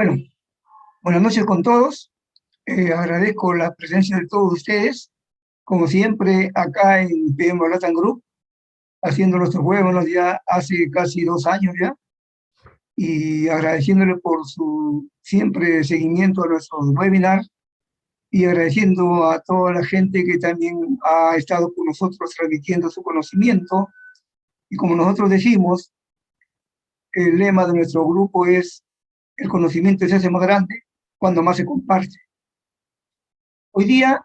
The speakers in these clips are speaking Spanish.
Bueno, buenas noches con todos. Agradezco la presencia de todos ustedes, como siempre, acá en PM Latam Group, haciendo nuestros webinars ya hace casi 2 años ya, y agradeciéndole por su siempre seguimiento a nuestros webinars y agradeciendo a toda la gente que también ha estado con nosotros transmitiendo su conocimiento. Y como nosotros decimos, el lema de nuestro grupo es: el conocimiento se hace más grande cuando más se comparte. Hoy día,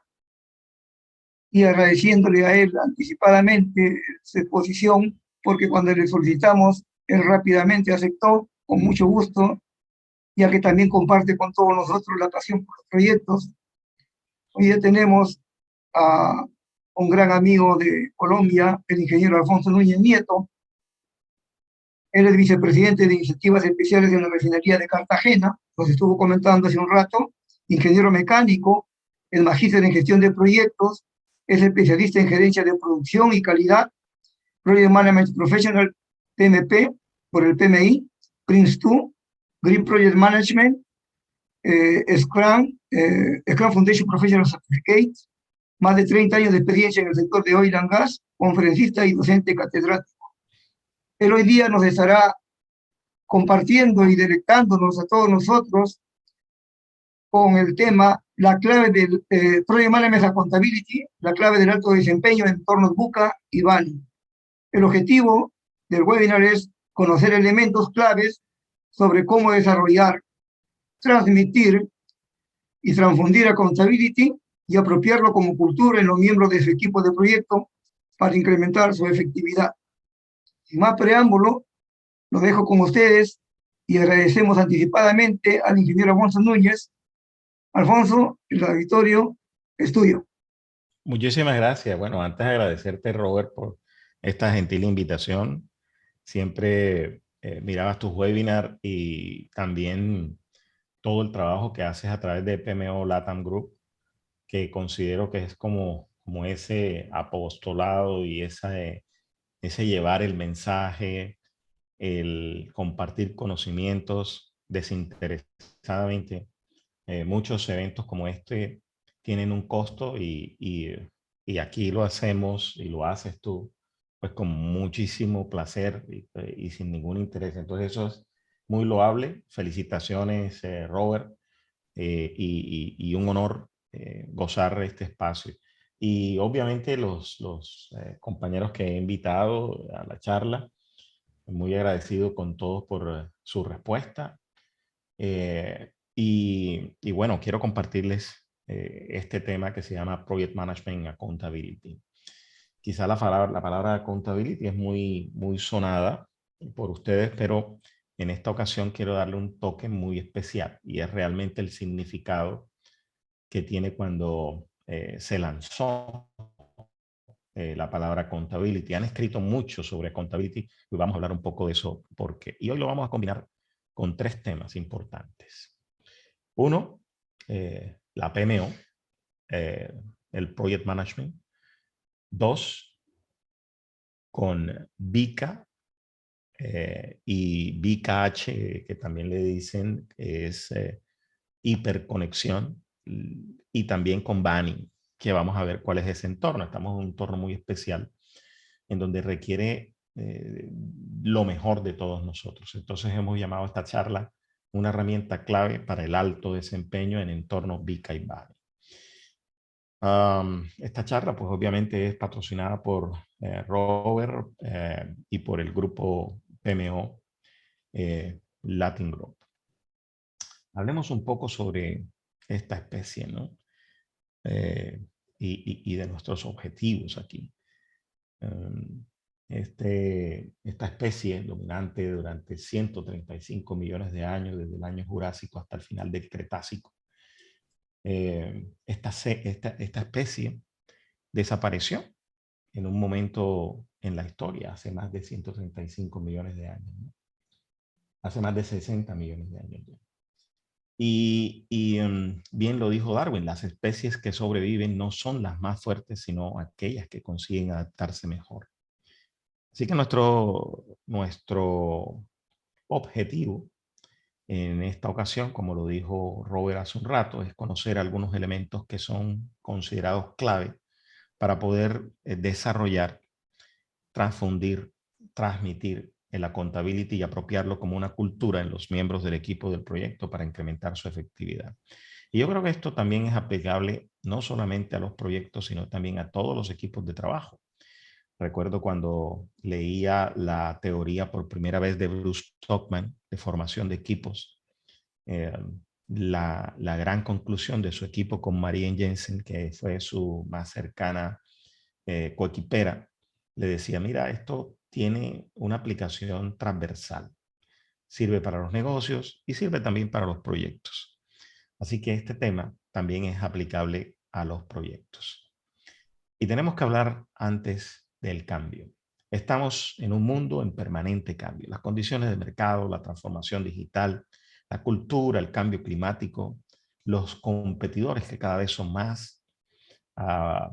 y agradeciéndole a él anticipadamente su exposición, porque cuando le solicitamos, él rápidamente aceptó, con mucho gusto, ya que también comparte con todos nosotros la pasión por los proyectos. Hoy día tenemos a un gran amigo de Colombia, el ingeniero Alfonso Núñez Nieto. Él es vicepresidente de Iniciativas Especiales de la Refinería de Cartagena, nos estuvo comentando hace un rato, ingeniero mecánico, es magíster en gestión de proyectos, es especialista en gerencia de producción y calidad, Project Management Professional PMP por el PMI, Prince2, Green Project Management, Scrum Foundation Professional Certificate, más de 30 años de experiencia en el sector de oil and gas, conferencista y docente catedrático. Él hoy día nos estará compartiendo y deleitándonos a todos nosotros con el tema, la clave del Project Management Accountability, la clave del alto desempeño en entornos BUCA y BANI. El objetivo del webinar es conocer elementos claves sobre cómo desarrollar, transmitir y transfundir accountability y apropiarlo como cultura en los miembros de su equipo de proyecto para incrementar su efectividad. Sin más preámbulo, lo dejo con ustedes y agradecemos anticipadamente al ingeniero Alfonso Núñez. Alfonso, el auditorio es tuyo. Muchísimas gracias. Bueno, antes de agradecerte, Robert, por esta gentil invitación. Siempre mirabas tus webinars y también todo el trabajo que haces a través de PMO Latam Group, que considero que es como ese apostolado y ese llevar el mensaje, el compartir conocimientos desinteresadamente. Muchos eventos como este tienen un costo y aquí lo hacemos y lo haces tú, pues con muchísimo placer y sin ningún interés. Entonces eso es muy loable. Felicitaciones, Robert, y un honor gozar de este espacio. Y obviamente los compañeros que he invitado a la charla, muy agradecido con todos por su respuesta. Y bueno, quiero compartirles este tema que se llama Project Management Accountability. Quizá la palabra accountability es muy sonada por ustedes, pero en esta ocasión quiero darle un toque muy especial y es realmente el significado que tiene cuando se lanzó la palabra accountability. Han escrito mucho sobre accountability y vamos a hablar un poco de eso y hoy lo vamos a combinar con 3 temas importantes. Uno, la PMO, el Project Management. 2, con VICA y VICA-H, que también le dicen es hiperconexión, y también con BANI, que vamos a ver cuál es ese entorno. Estamos en un entorno muy especial en donde requiere lo mejor de todos nosotros. Entonces hemos llamado a esta charla una herramienta clave para el alto desempeño en entornos VICA y BANI. Esta charla, pues obviamente es patrocinada por Robert y por el grupo PMO Latin Group. Hablemos un poco sobre esta especie, ¿no? Y de nuestros objetivos aquí. Esta especie dominante durante 135 millones de años, desde el año Jurásico hasta el final del Cretácico, esta especie desapareció en un momento en la historia, hace más de 135 millones de años, ¿no? Hace más de 60 millones de años ya. Bien lo dijo Darwin, las especies que sobreviven no son las más fuertes, sino aquellas que consiguen adaptarse mejor. Así que nuestro objetivo En esta ocasión, como lo dijo Robert hace un rato, es conocer algunos elementos que son considerados clave para poder desarrollar, transfundir, transmitir el accountability y apropiarlo como una cultura en los miembros del equipo del proyecto para incrementar su efectividad. Y yo creo que esto también es aplicable no solamente a los proyectos, sino también a todos los equipos de trabajo. Recuerdo cuando leía la teoría por primera vez de Bruce Stockman de formación de equipos, eh, la gran conclusión de su equipo con Marianne Jensen, que fue su más cercana coequipera, le decía, mira, esto tiene una aplicación transversal. Sirve para los negocios y sirve también para los proyectos. Así que este tema también es aplicable a los proyectos. Y tenemos que hablar antes del cambio. Estamos en un mundo en permanente cambio. Las condiciones de mercado, la transformación digital, la cultura, el cambio climático, los competidores que cada vez son más, a,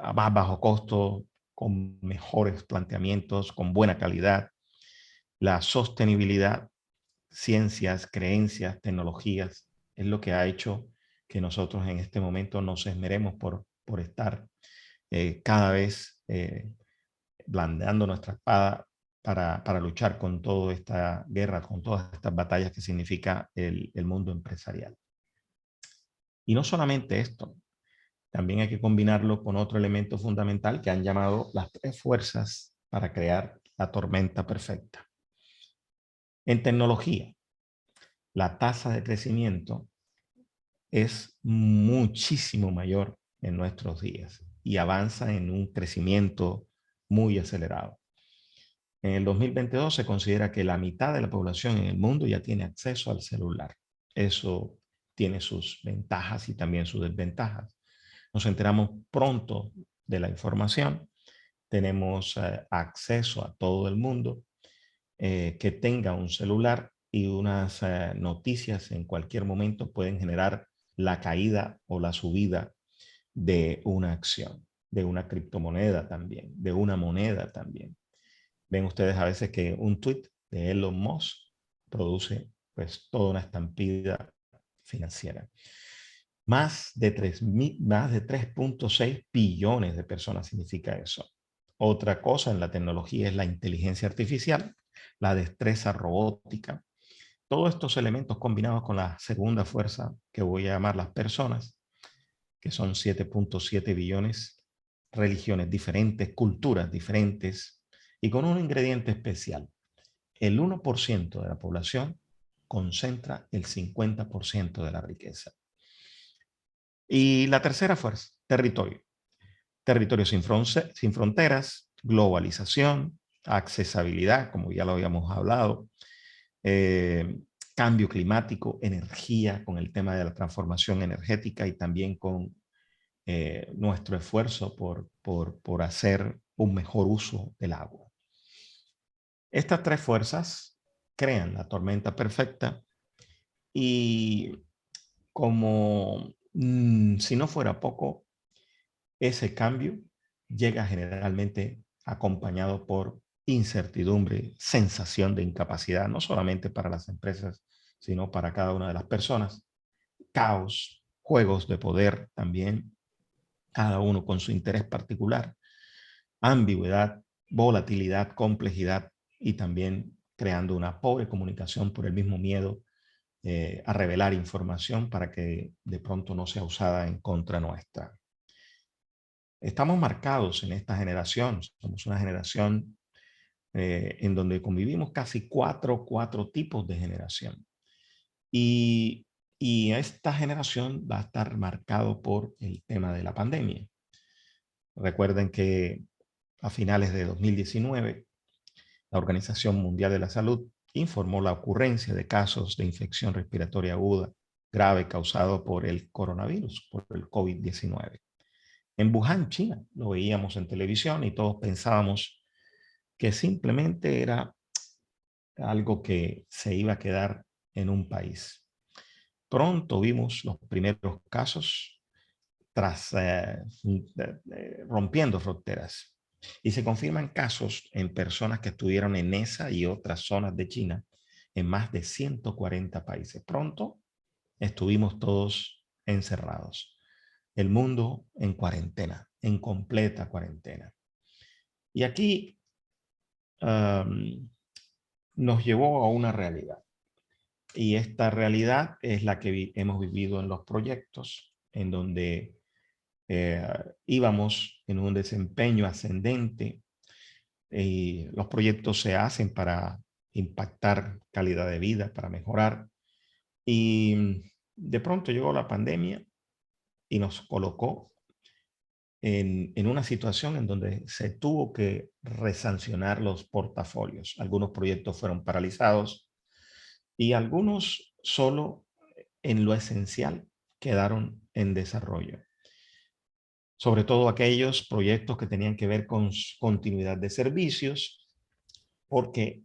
a más bajo costo, con mejores planteamientos, con buena calidad, la sostenibilidad, ciencias, creencias, tecnologías, es lo que ha hecho que nosotros en este momento nos esmeremos por estar cada vez blandeando nuestra espada para luchar con toda esta guerra, con todas estas batallas que significa el mundo empresarial. Y no solamente esto, también hay que combinarlo con otro elemento fundamental que han llamado las tres fuerzas para crear la tormenta perfecta. En tecnología, la tasa de crecimiento es muchísimo mayor en nuestros días y avanza en un crecimiento muy acelerado. En el 2022 se considera que la mitad de la población en el mundo ya tiene acceso al celular. Eso tiene sus ventajas y también sus desventajas. Nos enteramos pronto de la información, tenemos acceso a todo el mundo que tenga un celular y unas noticias en cualquier momento pueden generar la caída o la subida de una acción, de una criptomoneda también, de una moneda también. Ven ustedes a veces que un tweet de Elon Musk produce pues toda una estampida financiera. Más de 3.6 billones de personas significa eso. Otra cosa en la tecnología es la inteligencia artificial, la destreza robótica. Todos estos elementos combinados con la segunda fuerza que voy a llamar las personas, que son 7.7 billones, religiones diferentes, culturas diferentes, y con un ingrediente especial. El 1% de la población concentra el 50% de la riqueza. Y la tercera fuerza, territorio. Territorio sin fronteras, globalización, accesibilidad, como ya lo habíamos hablado, cambio climático, energía, con el tema de la transformación energética y también con nuestro esfuerzo por hacer un mejor uso del agua. Estas tres fuerzas crean la tormenta perfecta y como si no fuera poco, ese cambio llega generalmente acompañado por incertidumbre, sensación de incapacidad, no solamente para las empresas, sino para cada una de las personas. Caos, juegos de poder también, cada uno con su interés particular, ambigüedad, volatilidad, complejidad y también creando una pobre comunicación por el mismo miedo a revelar información para que de pronto no sea usada en contra nuestra. Estamos marcados en esta generación, somos una generación en donde convivimos casi cuatro tipos de generación. Y esta generación va a estar marcado por el tema de la pandemia. Recuerden que a finales de 2019, la Organización Mundial de la Salud informó la ocurrencia de casos de infección respiratoria aguda grave causado por el coronavirus, por el COVID-19. En Wuhan, China, lo veíamos en televisión y todos pensábamos que simplemente era algo que se iba a quedar en un país. Pronto vimos los primeros casos tras rompiendo fronteras y se confirman casos en personas que estuvieron en esa y otras zonas de China en más de 140 países. Pronto estuvimos todos encerrados. El mundo en cuarentena, en completa cuarentena. Y aquí nos llevó a una realidad. Y esta realidad es la que hemos vivido en los proyectos, en donde íbamos en un desempeño ascendente y los proyectos se hacen para impactar calidad de vida, para mejorar. Y de pronto llegó la pandemia y nos colocó en una situación en donde se tuvo que resancionar los portafolios. Algunos proyectos fueron paralizados y algunos solo en lo esencial quedaron en desarrollo. Sobre todo aquellos proyectos que tenían que ver con continuidad de servicios, porque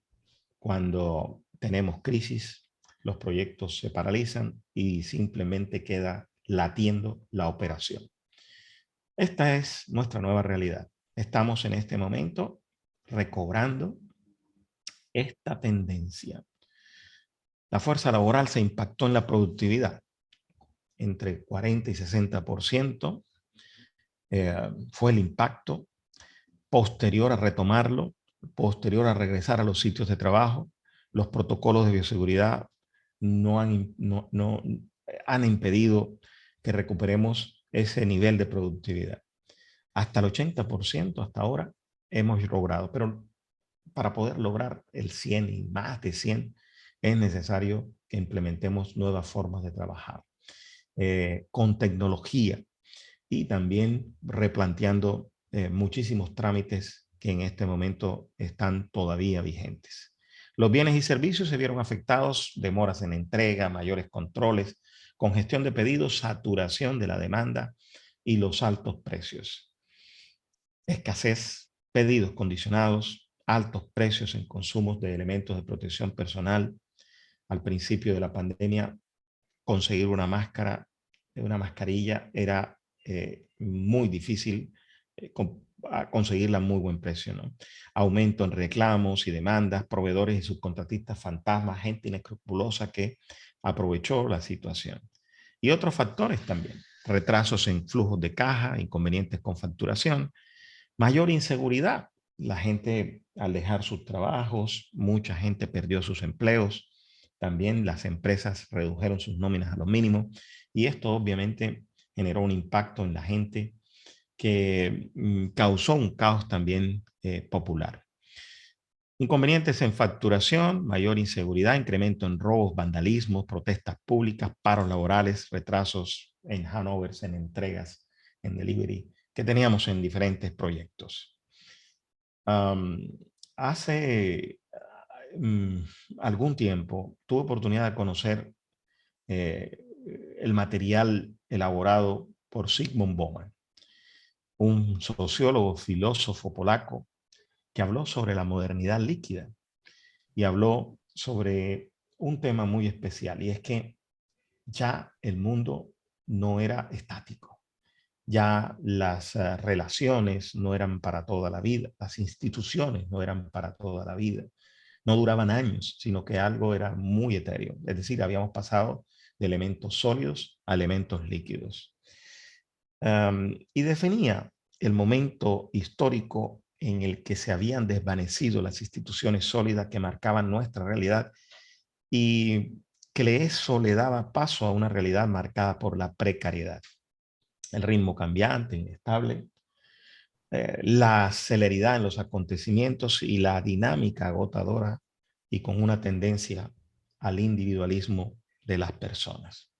cuando tenemos crisis, los proyectos se paralizan y simplemente queda latiendo la operación. Esta es nuestra nueva realidad. Estamos en este momento recobrando esta tendencia. La fuerza laboral se impactó en la productividad entre 40 y 60%. Fue el impacto posterior a retomarlo, posterior a regresar a los sitios de trabajo. Los protocolos de bioseguridad no han impedido que recuperemos ese nivel de productividad. Hasta el 80% hasta ahora hemos logrado, pero para poder lograr el 100 y más de 100 es necesario que implementemos nuevas formas de trabajar con tecnología y también replanteando muchísimos trámites que en este momento están todavía vigentes. Los bienes y servicios se vieron afectados, demoras en entrega, mayores controles, congestión de pedidos, saturación de la demanda y los altos precios. Escasez, pedidos condicionados, altos precios en consumos de elementos de protección personal. Al principio de la pandemia, conseguir una mascarilla era muy difícil conseguirla a muy buen precio, ¿no? Aumento en reclamos y demandas, proveedores y subcontratistas fantasmas, gente inescrupulosa que aprovechó la situación. Y otros factores también, retrasos en flujos de caja, inconvenientes con facturación, mayor inseguridad. La gente al dejar sus trabajos, mucha gente perdió sus empleos. También las empresas redujeron sus nóminas a lo mínimo y esto obviamente generó un impacto en la gente que causó un caos también popular. Inconvenientes en facturación, mayor inseguridad, incremento en robos, vandalismos, protestas públicas, paros laborales, retrasos en handovers, en entregas, en delivery, que teníamos en diferentes proyectos. Hace algún tiempo tuve oportunidad de conocer el material elaborado por Zygmunt Bauman, un sociólogo, filósofo polaco, que habló sobre la modernidad líquida y habló sobre un tema muy especial, y es que ya el mundo no era estático. Ya las relaciones no eran para toda la vida, las instituciones no eran para toda la vida, no duraban años, sino que algo era muy etéreo. Es decir, habíamos pasado de elementos sólidos a elementos líquidos. Y definía el momento histórico en el que se habían desvanecido las instituciones sólidas que marcaban nuestra realidad y que eso le daba paso a una realidad marcada por la precariedad, el ritmo cambiante, inestable, la celeridad en los acontecimientos y la dinámica agotadora y con una tendencia al individualismo de las personas.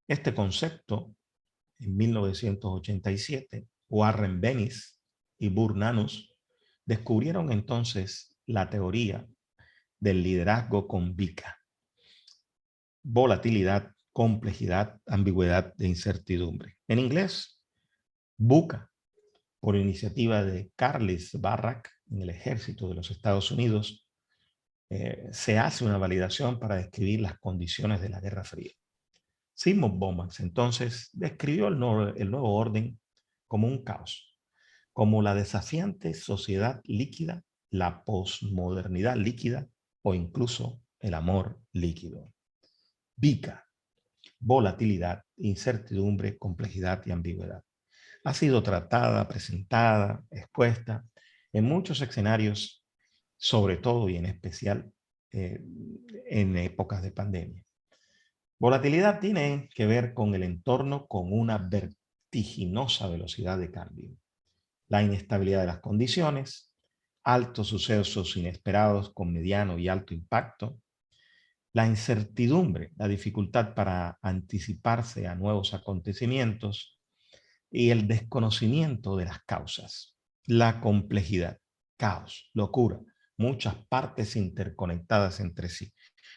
Este concepto, en 1987, Warren Bennis y Burnanus descubrieron entonces la teoría del liderazgo con VICA: volatilidad, complejidad, ambigüedad e incertidumbre. En inglés, VUCA, por iniciativa de Carles Barrack en el ejército de los Estados Unidos, se hace una validación para describir las condiciones de la Guerra Fría. Zygmunt Bauman entonces describió el nuevo orden como un caos, como la desafiante sociedad líquida, la posmodernidad líquida o incluso el amor líquido. VICA, volatilidad, incertidumbre, complejidad y ambigüedad. Ha sido tratada, presentada, expuesta en muchos escenarios, sobre todo y en especial en épocas de pandemia. Volatilidad tiene que ver con el entorno con una vertiginosa velocidad de cambio, la inestabilidad de las condiciones, altos sucesos inesperados con mediano y alto impacto, la incertidumbre, la dificultad para anticiparse a nuevos acontecimientos y el desconocimiento de las causas, la complejidad, caos, locura, muchas partes interconectadas entre sí,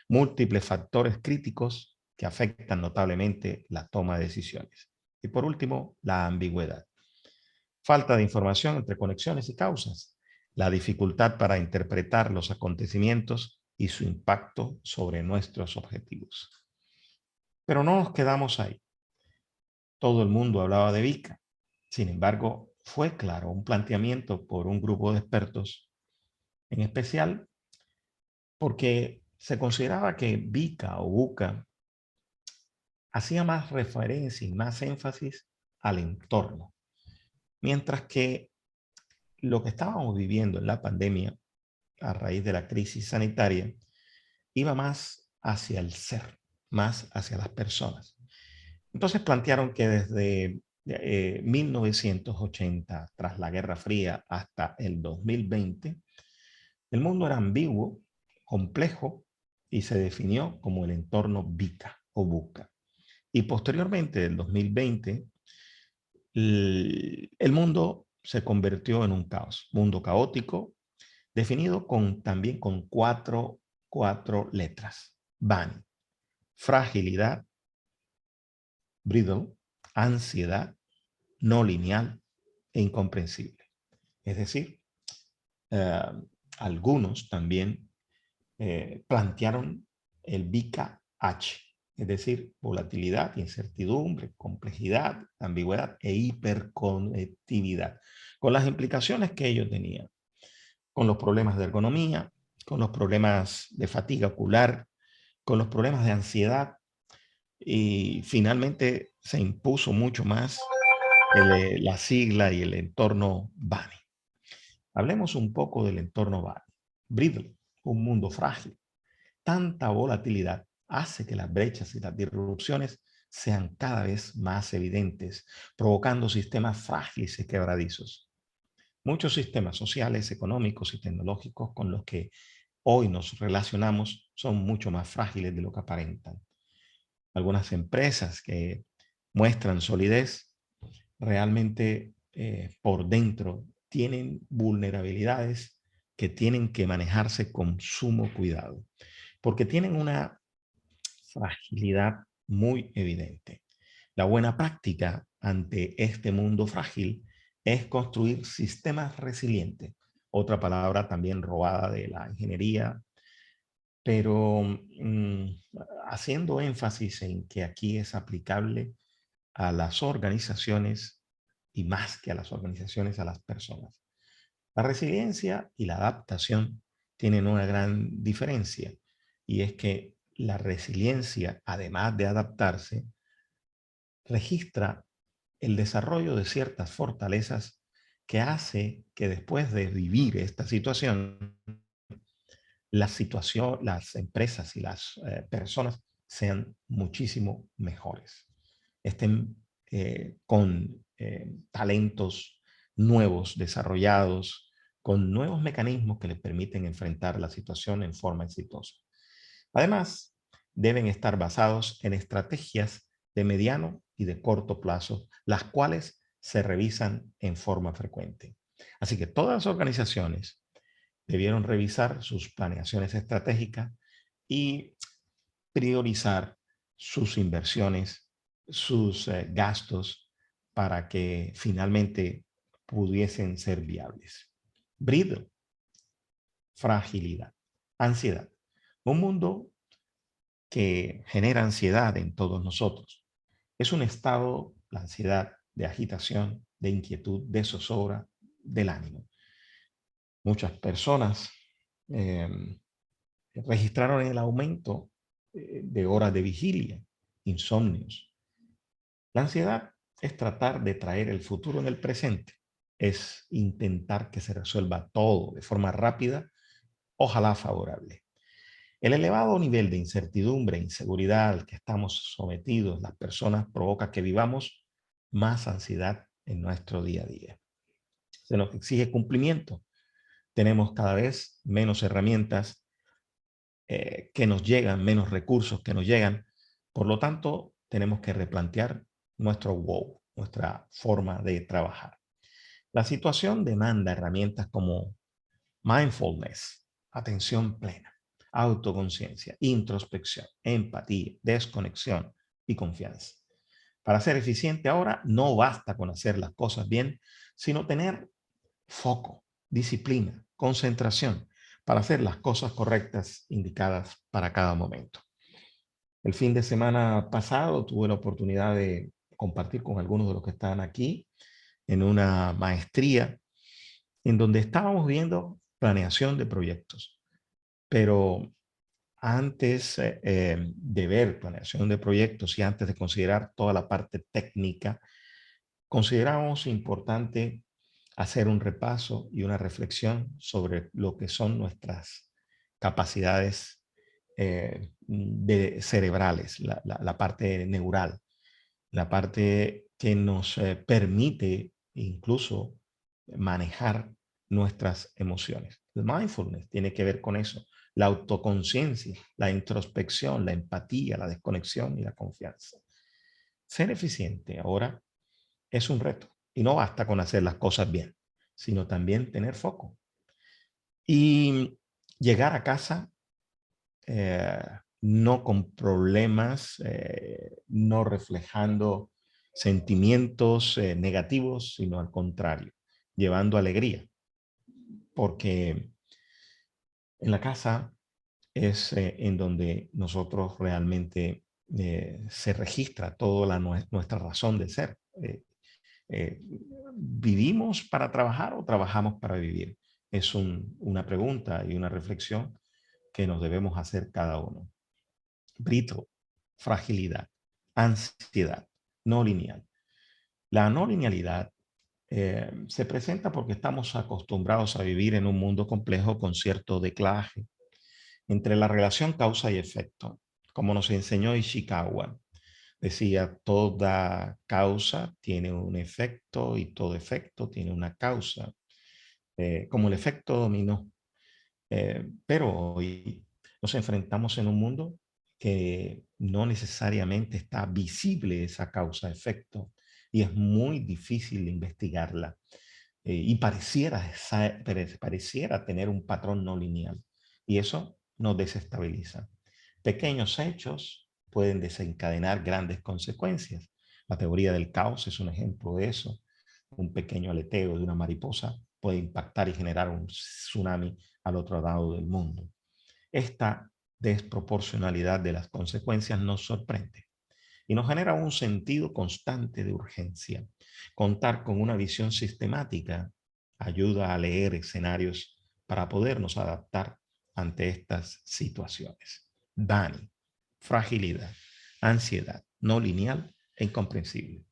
múltiples factores críticos que afectan notablemente la toma de decisiones. Y por último, la ambigüedad. Falta de información entre conexiones y causas, la dificultad para interpretar los acontecimientos y su impacto sobre nuestros objetivos. Pero no nos quedamos ahí. Todo el mundo hablaba de VICA. Sin embargo, fue claro un planteamiento por un grupo de expertos, en especial porque se consideraba que VICA o VUCA hacía más referencia y más énfasis al entorno, mientras que lo que estábamos viviendo en la pandemia a raíz de la crisis sanitaria iba más hacia el ser, más hacia las personas. Entonces plantearon que desde 1980, tras la Guerra Fría, hasta el 2020, el mundo era ambiguo, complejo y se definió como el entorno VICA o VUCA. Y posteriormente, en el 2020, el mundo se convirtió en un caos, mundo caótico, definido también con cuatro letras. BANI, fragilidad, brittle, ansiedad, no lineal e incomprensible. Es decir, eh, algunos también plantearon el VICA-H, es decir, volatilidad, incertidumbre, complejidad, ambigüedad e hiperconectividad, con las implicaciones que ello tenía, con los problemas de ergonomía, con los problemas de fatiga ocular, con los problemas de ansiedad, y finalmente se impuso mucho más la sigla y el entorno BANI. Hablemos un poco del entorno BANI. Brittle, un mundo frágil. Tanta volatilidad hace que las brechas y las disrupciones sean cada vez más evidentes, provocando sistemas frágiles y quebradizos. Muchos sistemas sociales, económicos y tecnológicos con los que hoy nos relacionamos son mucho más frágiles de lo que aparentan. Algunas empresas que muestran solidez realmente por dentro tienen vulnerabilidades que tienen que manejarse con sumo cuidado, porque tienen una fragilidad muy evidente. La buena práctica ante este mundo frágil es construir sistemas resilientes, otra palabra también robada de la ingeniería, pero haciendo énfasis en que aquí es aplicable a las organizaciones y más que a las organizaciones, a las personas. La resiliencia y la adaptación tienen una gran diferencia, y es que la resiliencia, además de adaptarse, registra el desarrollo de ciertas fortalezas que hace que después de vivir esta situación, las empresas y las personas sean muchísimo mejores, estén con talentos nuevos, desarrollados, con nuevos mecanismos que les permiten enfrentar la situación en forma exitosa. Además, deben estar basados en estrategias de mediano y de corto plazo, las cuales se revisan en forma frecuente. Así que todas las organizaciones debieron revisar sus planeaciones estratégicas y priorizar sus inversiones, sus gastos, para que finalmente pudiesen ser viables. Brittle, fragilidad, ansiedad. Un mundo que genera ansiedad en todos nosotros. Es un estado, la ansiedad, de agitación, de inquietud, de zozobra del ánimo. Muchas personas registraron el aumento de horas de vigilia, insomnios. La ansiedad es tratar de traer el futuro en el presente, es intentar que se resuelva todo de forma rápida, ojalá favorable. El elevado nivel de incertidumbre e inseguridad al que estamos sometidos las personas provoca que vivamos más ansiedad en nuestro día a día. Se nos exige cumplimiento. Tenemos cada vez menos herramientas que nos llegan, menos recursos que nos llegan. Por lo tanto, tenemos que replantear nuestro wow, nuestra forma de trabajar. La situación demanda herramientas como mindfulness, atención plena, autoconciencia, introspección, empatía, desconexión y confianza. Para ser eficiente ahora, no basta con hacer las cosas bien, sino tener foco, disciplina, concentración para hacer las cosas correctas indicadas para cada momento. El fin de semana pasado tuve la oportunidad de compartir con algunos de los que están aquí en una maestría en donde estábamos viendo planeación de proyectos. Pero antes de ver planeación de proyectos y antes de considerar toda la parte técnica, consideramos importante hacer un repaso y una reflexión sobre lo que son nuestras capacidades cerebrales, la parte neural, la parte que nos permite incluso manejar nuestras emociones. El mindfulness tiene que ver con eso, la autoconciencia, la introspección, la empatía, la desconexión y la confianza. Ser eficiente ahora es un reto y no basta con hacer las cosas bien, sino también tener foco y llegar a casa eh, no con problemas, no reflejando sentimientos negativos, sino al contrario, llevando alegría, porque en la casa es en donde nosotros realmente se registra toda nuestra razón de ser. Eh, ¿Vivimos para trabajar o trabajamos para vivir? Es una pregunta y una reflexión que nos debemos hacer cada uno. Brito, fragilidad, ansiedad, no lineal. La no linealidad se presenta porque estamos acostumbrados a vivir en un mundo complejo con cierto declaje entre la relación causa y efecto. Como nos enseñó Ishikawa, decía, toda causa tiene un efecto y todo efecto tiene una causa, como el efecto dominó. Pero hoy nos enfrentamos en un mundo que no necesariamente está visible esa causa-efecto y es muy difícil investigarla. Y pareciera tener un patrón no lineal. Y eso nos desestabiliza. Pequeños hechos pueden desencadenar grandes consecuencias. La teoría del caos es un ejemplo de eso. Un pequeño aleteo de una mariposa puede impactar y generar un tsunami al otro lado del mundo. Esta desproporcionalidad de las consecuencias nos sorprende y nos genera un sentido constante de urgencia. Contar con una visión sistemática ayuda a leer escenarios para podernos adaptar ante estas situaciones. Dani, fragilidad, ansiedad, no lineal e incomprensible.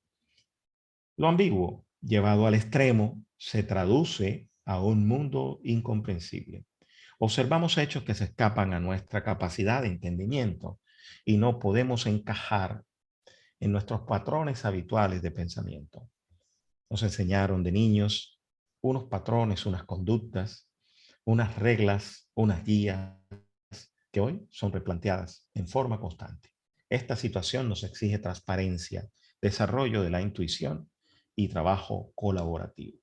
Lo ambiguo, llevado al extremo, se traduce a un mundo incomprensible. Observamos hechos que se escapan a nuestra capacidad de entendimiento y no podemos encajar en nuestros patrones habituales de pensamiento. Nos enseñaron de niños unos patrones, unas conductas, unas reglas, unas guías que hoy son replanteadas en forma constante. Esta situación nos exige transparencia, desarrollo de la intuición y trabajo colaborativo.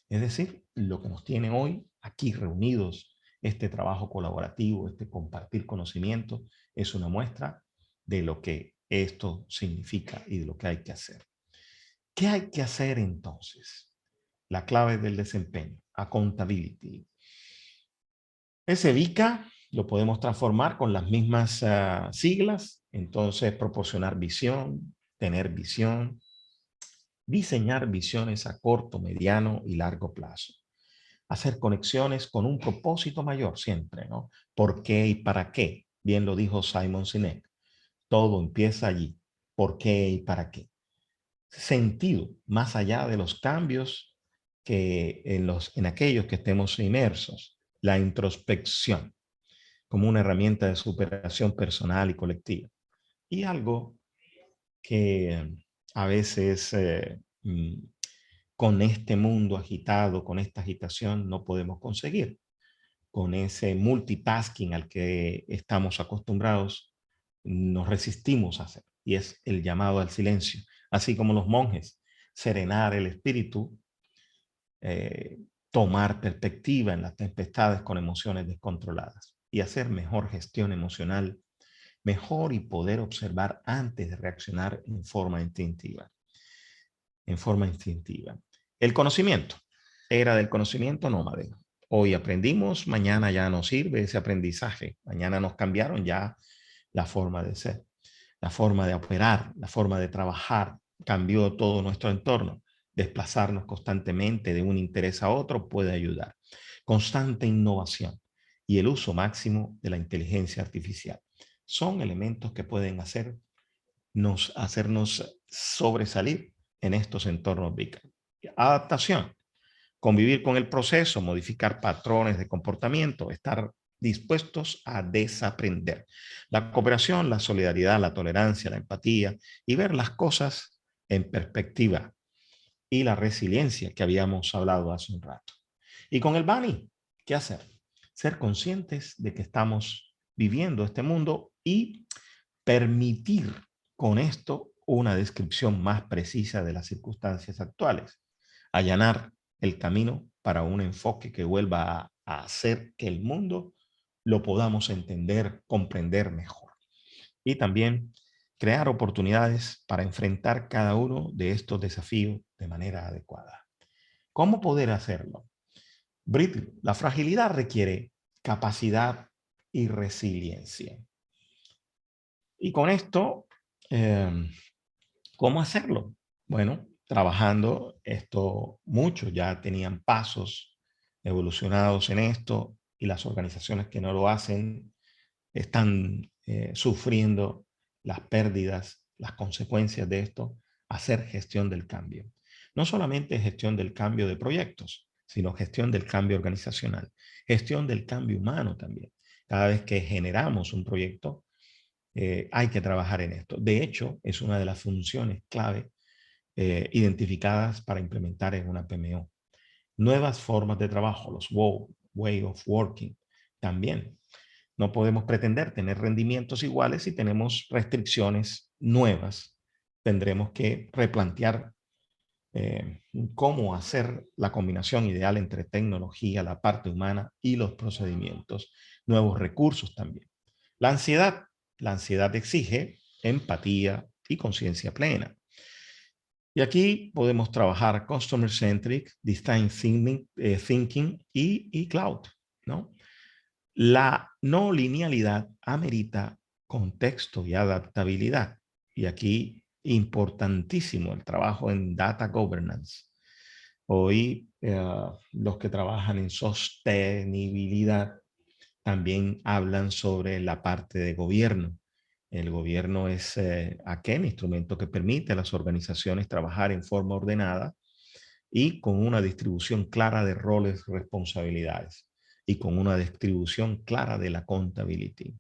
Es decir, lo que nos tiene hoy aquí reunidos, este trabajo colaborativo, este compartir conocimiento, es una muestra de lo que esto significa y de lo que hay que hacer. ¿Qué hay que hacer entonces? La clave del desempeño, accountability. Ese VICA lo podemos transformar con las mismas siglas, entonces proporcionar visión, tener visión, diseñar visiones a corto, mediano y largo plazo. hacer conexiones con un propósito mayor siempre, ¿no? ¿Por qué y para qué? Bien lo dijo Simon Sinek. Todo empieza allí. ¿Por qué y para qué? Sentido, más allá de los cambios que en aquellos que estemos inmersos. La introspección como una herramienta de superación personal y colectiva. Y algo que a veces con este mundo agitado, con esta agitación, no podemos conseguir. Con ese multitasking al que estamos acostumbrados, nos resistimos a hacer. Y es el llamado al silencio. Así como los monjes, serenar el espíritu, eh, tomar perspectiva en las tempestades con emociones descontroladas y hacer mejor gestión emocional, mejor y poder observar antes de reaccionar en forma instintiva. En forma instintiva. El conocimiento. Era del conocimiento nómade. Hoy aprendimos, mañana ya nos sirve ese aprendizaje. Mañana nos cambiaron ya la forma de ser, la forma de operar, la forma de trabajar. Cambió todo nuestro entorno. Desplazarnos constantemente de un interés a otro puede ayudar. Constante innovación y el uso máximo de la inteligencia artificial son elementos que pueden hacernos sobresalir en estos entornos big. Adaptación, convivir con el proceso, modificar patrones de comportamiento, estar dispuestos a desaprender. La cooperación, la solidaridad, la tolerancia, la empatía y ver las cosas en perspectiva. Y la resiliencia que habíamos hablado hace un rato. Y con el Bani, ¿qué hacer? Ser conscientes de que estamos viviendo este mundo y permitir con esto una descripción más precisa de las circunstancias actuales. Allanar el camino para un enfoque que vuelva a hacer que el mundo lo podamos entender, comprender mejor. Y también crear oportunidades para enfrentar cada uno de estos desafíos de manera adecuada. ¿Cómo poder hacerlo? Brit, la fragilidad requiere capacidad y resiliencia. Y con esto, ¿cómo hacerlo? Bueno, trabajando esto, muchos ya tenían pasos evolucionados en esto y las organizaciones que no lo hacen están sufriendo las pérdidas, las consecuencias de esto, hacer gestión del cambio. No solamente gestión del cambio de proyectos, sino gestión del cambio organizacional, gestión del cambio humano también. Cada vez que generamos un proyecto, hay que trabajar en esto. De hecho, es una de las funciones clave identificadas para implementar en una PMO. Nuevas formas de trabajo, los way of working, también. No podemos pretender tener rendimientos iguales si tenemos restricciones nuevas. Tendremos que replantear cómo hacer la combinación ideal entre tecnología, la parte humana y los procedimientos. Nuevos recursos también. La ansiedad exige empatía y conciencia plena. Y aquí podemos trabajar Customer-Centric, Design Thinking y Cloud, ¿no? La no linealidad amerita contexto y adaptabilidad. Y aquí importantísimo el trabajo en Data Governance. Hoy los que trabajan en sostenibilidad también hablan sobre la parte de gobierno. El gobierno es aquel instrumento que permite a las organizaciones trabajar en forma ordenada y con una distribución clara de roles y responsabilidades y con una distribución clara de la accountability.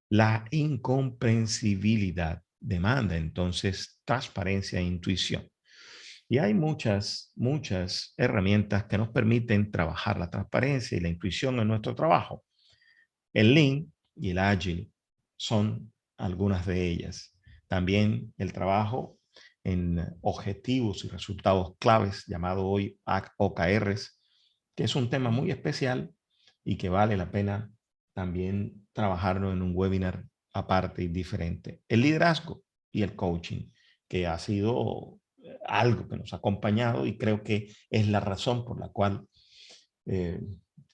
La incomprensibilidad demanda entonces transparencia e intuición. Y hay muchas herramientas que nos permiten trabajar la transparencia y la intuición en nuestro trabajo. El Lean y el Agile son algunas de ellas. También el trabajo en objetivos y resultados claves, llamado hoy OKRs, que es un tema muy especial y que vale la pena también trabajarlo en un webinar aparte y diferente. El liderazgo y el coaching, que ha sido algo que nos ha acompañado y creo que es la razón por la cual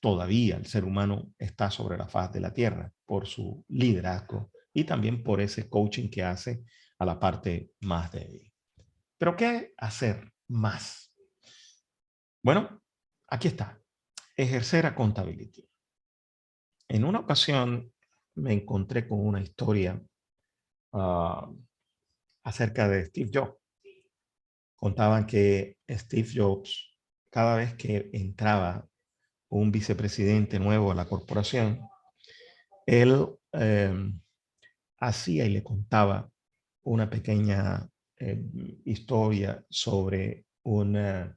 todavía el ser humano está sobre la faz de la tierra, por su liderazgo y también por ese coaching que hace a la parte más débil. Pero ¿qué hacer más? Bueno, aquí está. ejercer accountability. En una ocasión me encontré con una historia acerca de Steve Jobs. Contaban que Steve Jobs, cada vez que entraba un vicepresidente nuevo a la corporación, él hacía y le contaba una pequeña historia sobre un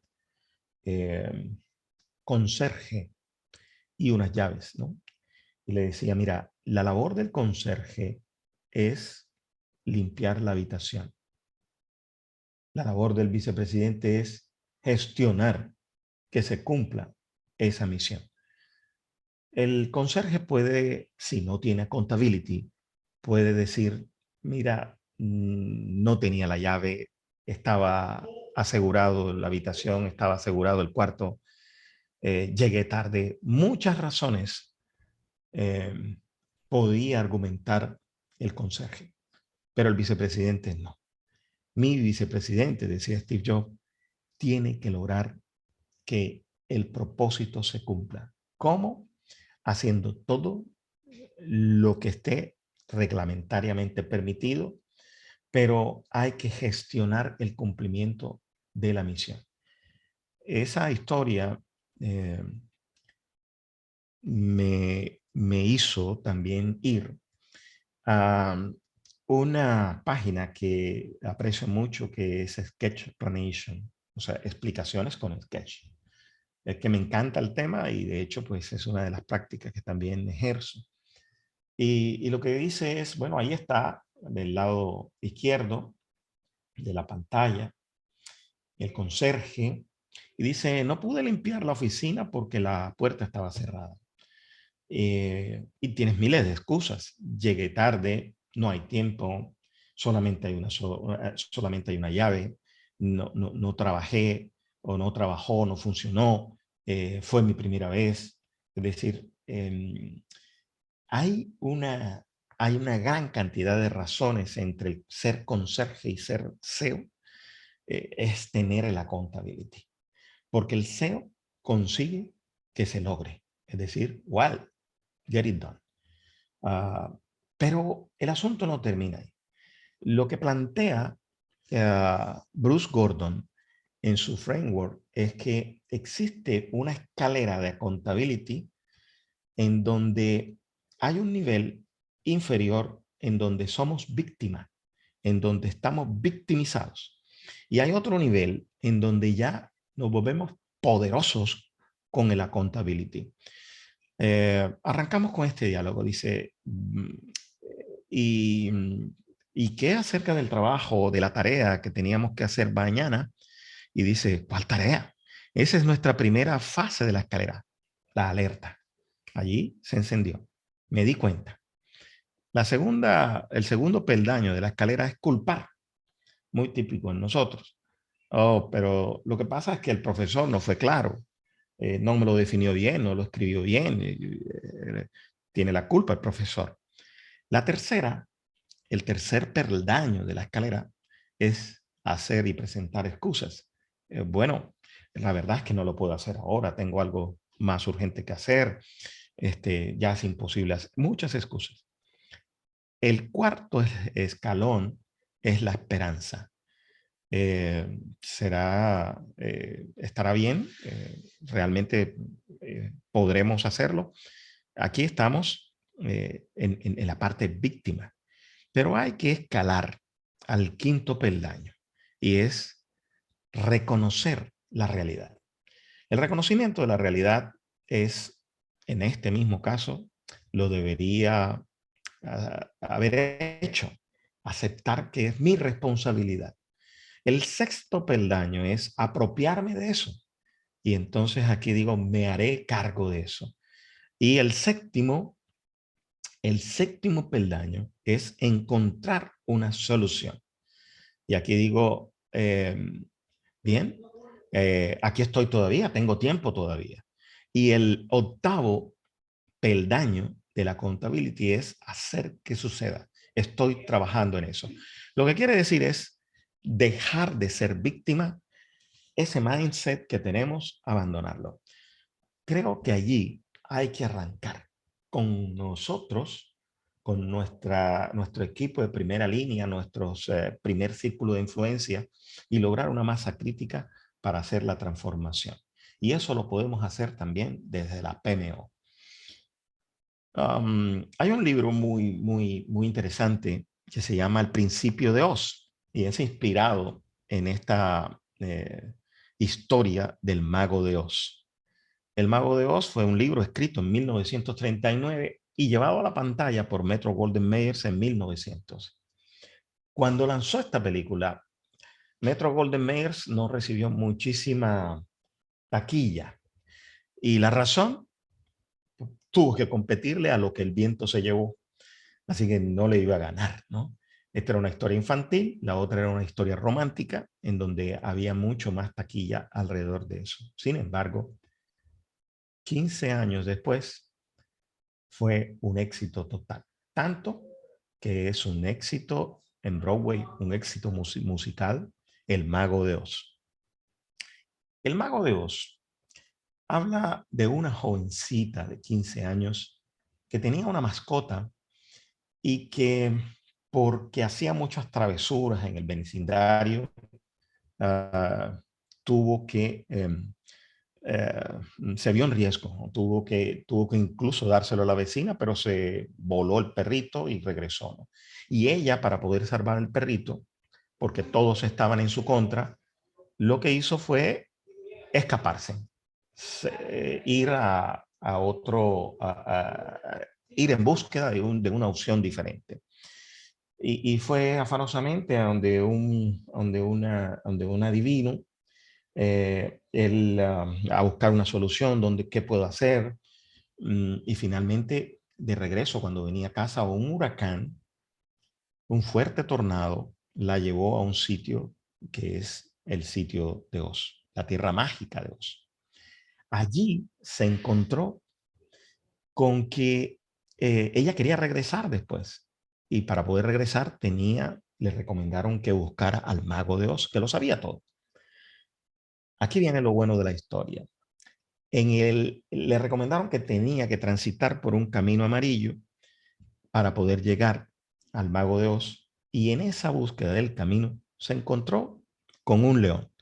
conserje y unas llaves, ¿no? Y le decía, mira, la labor del conserje es limpiar la habitación. La labor del vicepresidente es gestionar que se cumpla esa misión. El conserje puede, si no tiene accountability, puede decir, mira, no tenía la llave, estaba asegurado la habitación, estaba asegurado el cuarto, llegué tarde. Muchas razones podía argumentar el conserje, pero el vicepresidente no. Mi vicepresidente, decía Steve Jobs, tiene que lograr que el propósito se cumpla. ¿Cómo? Haciendo todo lo que esté reglamentariamente permitido, pero hay que gestionar el cumplimiento de la misión. Esa historia me hizo también ir a una página que aprecio mucho, que es Sketchplanation, o sea, explicaciones con Sketch. Es que me encanta el tema y de hecho pues es una de las prácticas que también ejerzo. Y lo que dice es, bueno, ahí está, del lado izquierdo de la pantalla, el conserje, y dice, no pude limpiar la oficina porque la puerta estaba cerrada. Y tienes miles de excusas. Llegué tarde, no hay tiempo, solamente hay solamente hay una llave, no trabajé o no trabajó, no funcionó, fue mi primera vez. Es decir, hay una gran cantidad de razones entre ser conserje y ser SEO, es tener el accountability. Porque el SEO consigue que se logre. Es decir, well, get it done. Pero el asunto no termina ahí. Lo que plantea Bruce Gordon en su framework es que existe una escalera de accountability en donde hay un nivel inferior en donde somos víctimas, en donde estamos victimizados. Y hay otro nivel en donde ya nos volvemos poderosos con el accountability. Arrancamos con este diálogo. Dice, ¿y, ¿y qué acerca del trabajo, de la tarea que teníamos que hacer mañana? Y dice, ¿cuál tarea? Esa es nuestra primera fase de la escalera, la alerta. Allí se encendió. Me di cuenta. El segundo peldaño de la escalera es culpar, muy típico en nosotros. Oh, pero lo que pasa es que el profesor no fue claro, no me lo definió bien, no lo escribió bien, tiene la culpa el profesor. El tercer peldaño de la escalera es hacer y presentar excusas. Bueno, la verdad es que no lo puedo hacer ahora, tengo algo más urgente que hacer, ya es imposible hacer, muchas excusas. El cuarto escalón es la esperanza. Estará bien, realmente podremos hacerlo. Aquí estamos en la parte víctima, pero hay que escalar al quinto peldaño y es reconocer la realidad. El reconocimiento de la realidad es, en este mismo caso, lo debería haber hecho, aceptar que es mi responsabilidad. El sexto peldaño es apropiarme de eso. Y entonces aquí digo, me haré cargo de eso. Y el séptimo peldaño es encontrar una solución. Y aquí digo, bien, aquí estoy todavía, tengo tiempo todavía. Y el octavo peldaño de la accountability es hacer que suceda. Estoy trabajando en eso. Lo que quiere decir es dejar de ser víctima, ese mindset que tenemos, abandonarlo. creo que allí hay que arrancar con nosotros, con nuestro equipo de primera línea, nuestros primer círculo de influencia y lograr una masa crítica para hacer la transformación. Y eso lo podemos hacer también desde la PMO. Hay un libro muy interesante que se llama El principio de Oz y es inspirado en esta historia del Mago de Oz. El Mago de Oz fue un libro escrito en 1939 y llevado a la pantalla por Metro-Goldwyn-Mayer en 1900. Cuando lanzó esta película, Metro-Goldwyn-Mayer no recibió muchísima taquilla. Y la razón, tuvo que competirle a lo que el viento se llevó. Así que no le iba a ganar, ¿no? Esta era una historia infantil, la otra era una historia romántica, en donde había mucho más taquilla alrededor de eso. Sin embargo, 15 años después, fue un éxito total. Tanto que es un éxito en Broadway, un éxito musical, El Mago de Oz. El Mago de Oz habla de una jovencita de 15 años que tenía una mascota y que, porque hacía muchas travesuras en el vecindario, uh, tuvo que se vio en riesgo, tuvo que incluso dárselo a la vecina, pero se voló el perrito y regresó, ¿no? Y ella, para poder salvar al perrito, porque todos estaban en su contra, lo que hizo fue escaparse, ir a otro, ir en búsqueda de una opción diferente. Y fue afanosamente a donde un adivino, a buscar una solución, qué puedo hacer. Y finalmente, de regreso, cuando venía a casa, un huracán, un fuerte tornado, la llevó a un sitio que es el sitio de Oz, la tierra mágica de Oz. Allí se encontró con que ella quería regresar después. Y para poder regresar le recomendaron que buscara al mago de Oz, que lo sabía todo. Aquí viene lo bueno de la historia. Le recomendaron que tenía que transitar por un camino amarillo para poder llegar al Mago de Oz. Y en esa búsqueda del camino se encontró con un león.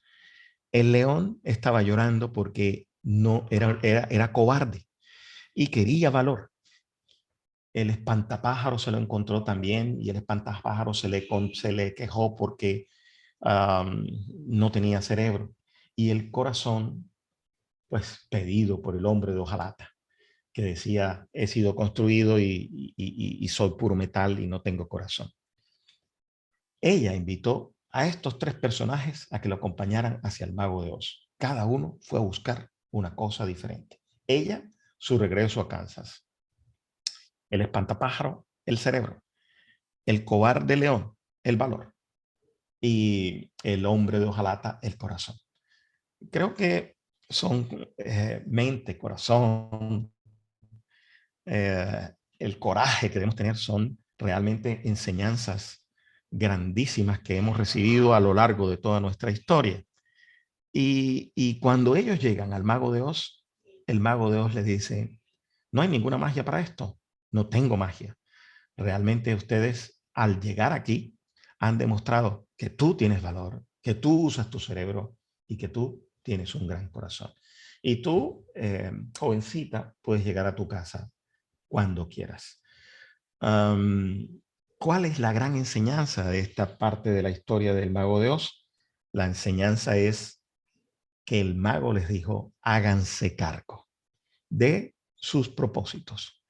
El león estaba llorando porque no era cobarde y quería valor. El espantapájaro se lo encontró también y el espantapájaro se le quejó porque no tenía cerebro. Y el corazón, pues pedido por el hombre de hojalata, que decía, he sido construido y soy puro metal y no tengo corazón. Ella invitó a estos tres personajes a que lo acompañaran hacia el Mago de Oz. Cada uno fue a buscar una cosa diferente. Ella, su regreso a Kansas. El espantapájaro, el cerebro. El cobarde león, el valor. Y el hombre de hojalata, el corazón. Creo que son mente, corazón, el coraje que debemos tener, son realmente enseñanzas grandísimas que hemos recibido a lo largo de toda nuestra historia. Y cuando ellos llegan al Mago de Oz, el Mago de Oz les dice, no hay ninguna magia para esto, no tengo magia. Realmente ustedes, al llegar aquí, han demostrado que tú tienes valor, que tú usas tu cerebro y que tú tienes un gran corazón. Y tú, jovencita, puedes llegar a tu casa cuando quieras. ¿Cuál es la gran enseñanza de esta parte de la historia del Mago de Oz? La enseñanza es que el mago les dijo, háganse cargo de sus propósitos.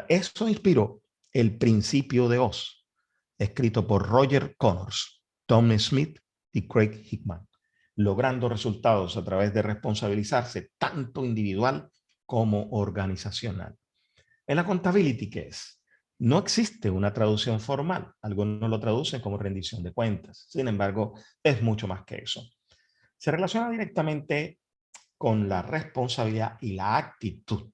Eso inspiró El principio de Oz, escrito por Roger Connors, Tom Smith y Craig Hickman, logrando resultados a través de responsabilizarse tanto individual como organizacional. En la accountability, ¿qué es? No existe una traducción formal. Algunos lo traducen como rendición de cuentas. Sin embargo, es mucho más que eso. Se relaciona directamente con la responsabilidad y la actitud.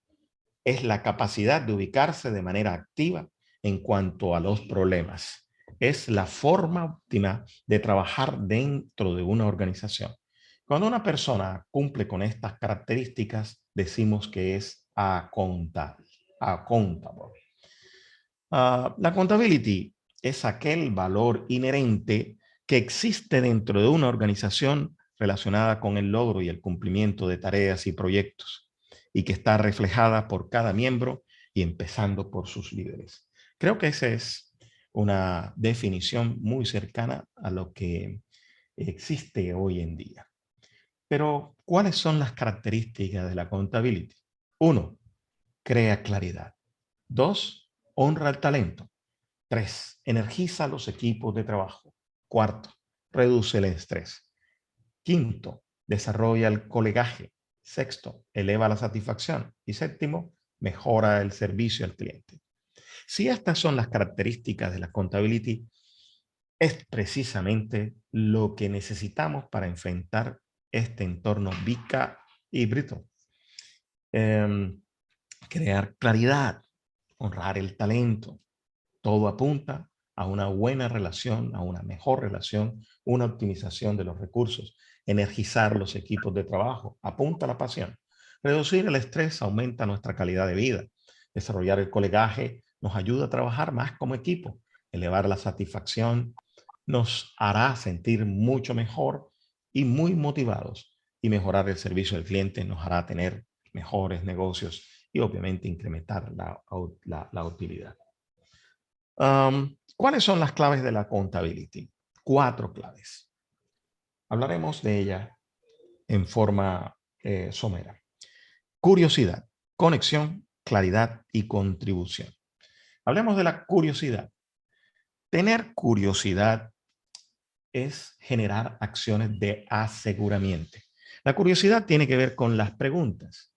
Es la capacidad de ubicarse de manera activa en cuanto a los problemas. Es la forma óptima de trabajar dentro de una organización. Cuando una persona cumple con estas características, decimos que es accountable. Accountable. La accountability es aquel valor inherente que existe dentro de una organización relacionada con el logro y el cumplimiento de tareas y proyectos, y que está reflejada por cada miembro y empezando por sus líderes. Creo que esa es una definición muy cercana a lo que existe hoy en día. Pero, ¿cuáles son las características de la accountability? 1. Crea claridad. 2. Honra el talento. 3. Energiza los equipos de trabajo. 4. Reduce el estrés. 5. Desarrolla el colegaje. 6. Eleva la satisfacción. Y 7. Mejora el servicio al cliente. Si estas son las características de la accountability, es precisamente lo que necesitamos para enfrentar este entorno VICA híbrido. Crear claridad, honrar el talento. Todo apunta a una buena relación, a una mejor relación, una optimización de los recursos, energizar los equipos de trabajo, apunta a la pasión. Reducir el estrés aumenta nuestra calidad de vida. Desarrollar el colegaje nos ayuda a trabajar más como equipo. Elevar la satisfacción nos hará sentir mucho mejor y muy motivados. Y mejorar el servicio al cliente nos hará tener mejores negocios y obviamente incrementar la utilidad. ¿Cuáles son las claves de la accountability? 4 claves. Hablaremos de ella en forma somera. Curiosidad, conexión, claridad y contribución. Hablemos de la curiosidad. Tener curiosidad es generar acciones de aseguramiento. La curiosidad tiene que ver con las preguntas.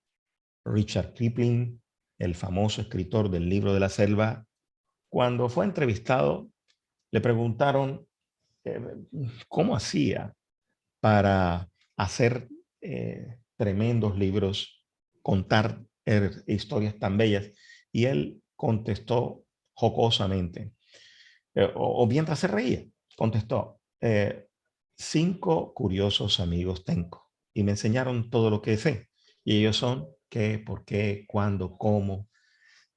Richard Kipling, el famoso escritor del libro de la selva, cuando fue entrevistado, le preguntaron cómo hacía para hacer tremendos libros, contar historias tan bellas. Y él contestó jocosamente, o mientras se reía, contestó, 5 curiosos amigos tengo y me enseñaron todo lo que sé. Y ellos son qué, por qué, cuándo, cómo,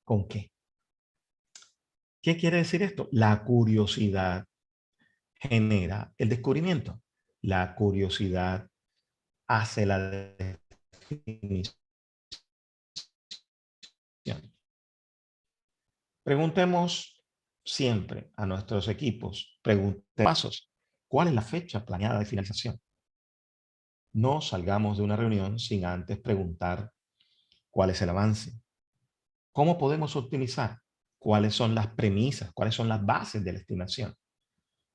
con qué. ¿Qué quiere decir esto? La curiosidad genera el descubrimiento. La curiosidad hace la definición. Preguntemos siempre a nuestros equipos, pasos, ¿cuál es la fecha planeada de finalización? No salgamos de una reunión sin antes preguntar cuál es el avance. ¿Cómo podemos optimizar? ¿Cuáles son las premisas? ¿Cuáles son las bases de la estimación?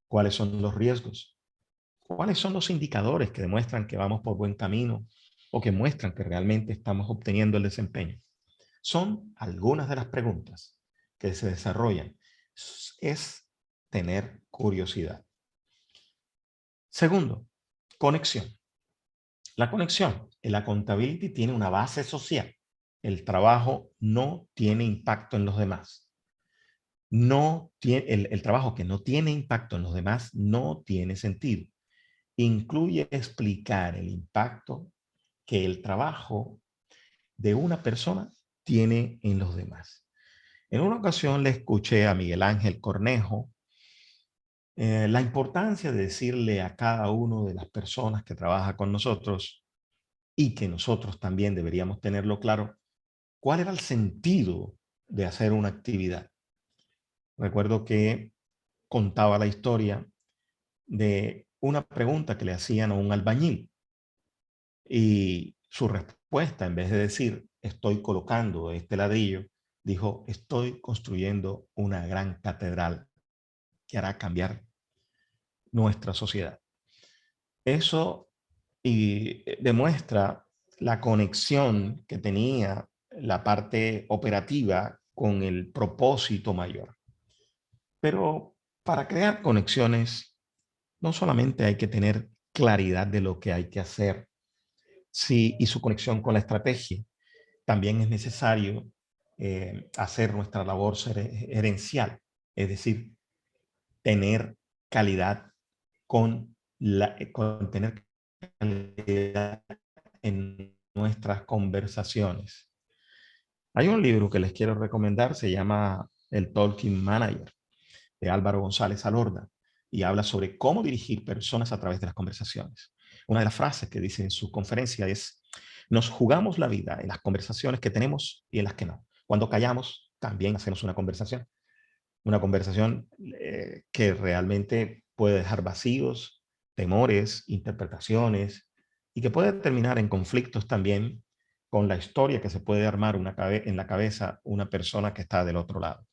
¿Cuáles son los riesgos? ¿Cuáles son los indicadores que demuestran que vamos por buen camino o que muestran que realmente estamos obteniendo el desempeño? Son algunas de las preguntas que se desarrollan. Es tener curiosidad. Segundo, conexión. La conexión en la accountability tiene una base social. El trabajo no tiene impacto en los demás. El trabajo que no tiene impacto en los demás no tiene sentido. Incluye explicar el impacto que el trabajo de una persona tiene en los demás. En una ocasión le escuché a Miguel Ángel Cornejo la importancia de decirle a cada una de las personas que trabaja con nosotros y que nosotros también deberíamos tenerlo claro, cuál era el sentido de hacer una actividad. Recuerdo que contaba la historia de una pregunta que le hacían a un albañil y su respuesta, en vez de decir, estoy colocando este ladrillo, dijo, estoy construyendo una gran catedral que hará cambiar nuestra sociedad. Eso demuestra la conexión que tenía la parte operativa con el propósito mayor. Pero para crear conexiones, no solamente hay que tener claridad de lo que hay que hacer, sí, y su conexión con la estrategia, también es necesario hacer nuestra labor gerencial, es decir, tener calidad con tener calidad en nuestras conversaciones. Hay un libro que les quiero recomendar, se llama El Talking Manager, de Álvaro González Alorda, y habla sobre cómo dirigir personas a través de las conversaciones. Una de las frases que dice en su conferencia es: nos jugamos la vida en las conversaciones que tenemos y en las que no. Cuando callamos, también hacemos una conversación que realmente puede dejar vacíos, temores, interpretaciones, y que puede terminar en conflictos también con la historia que se puede armar en la cabeza una persona que está del otro lado.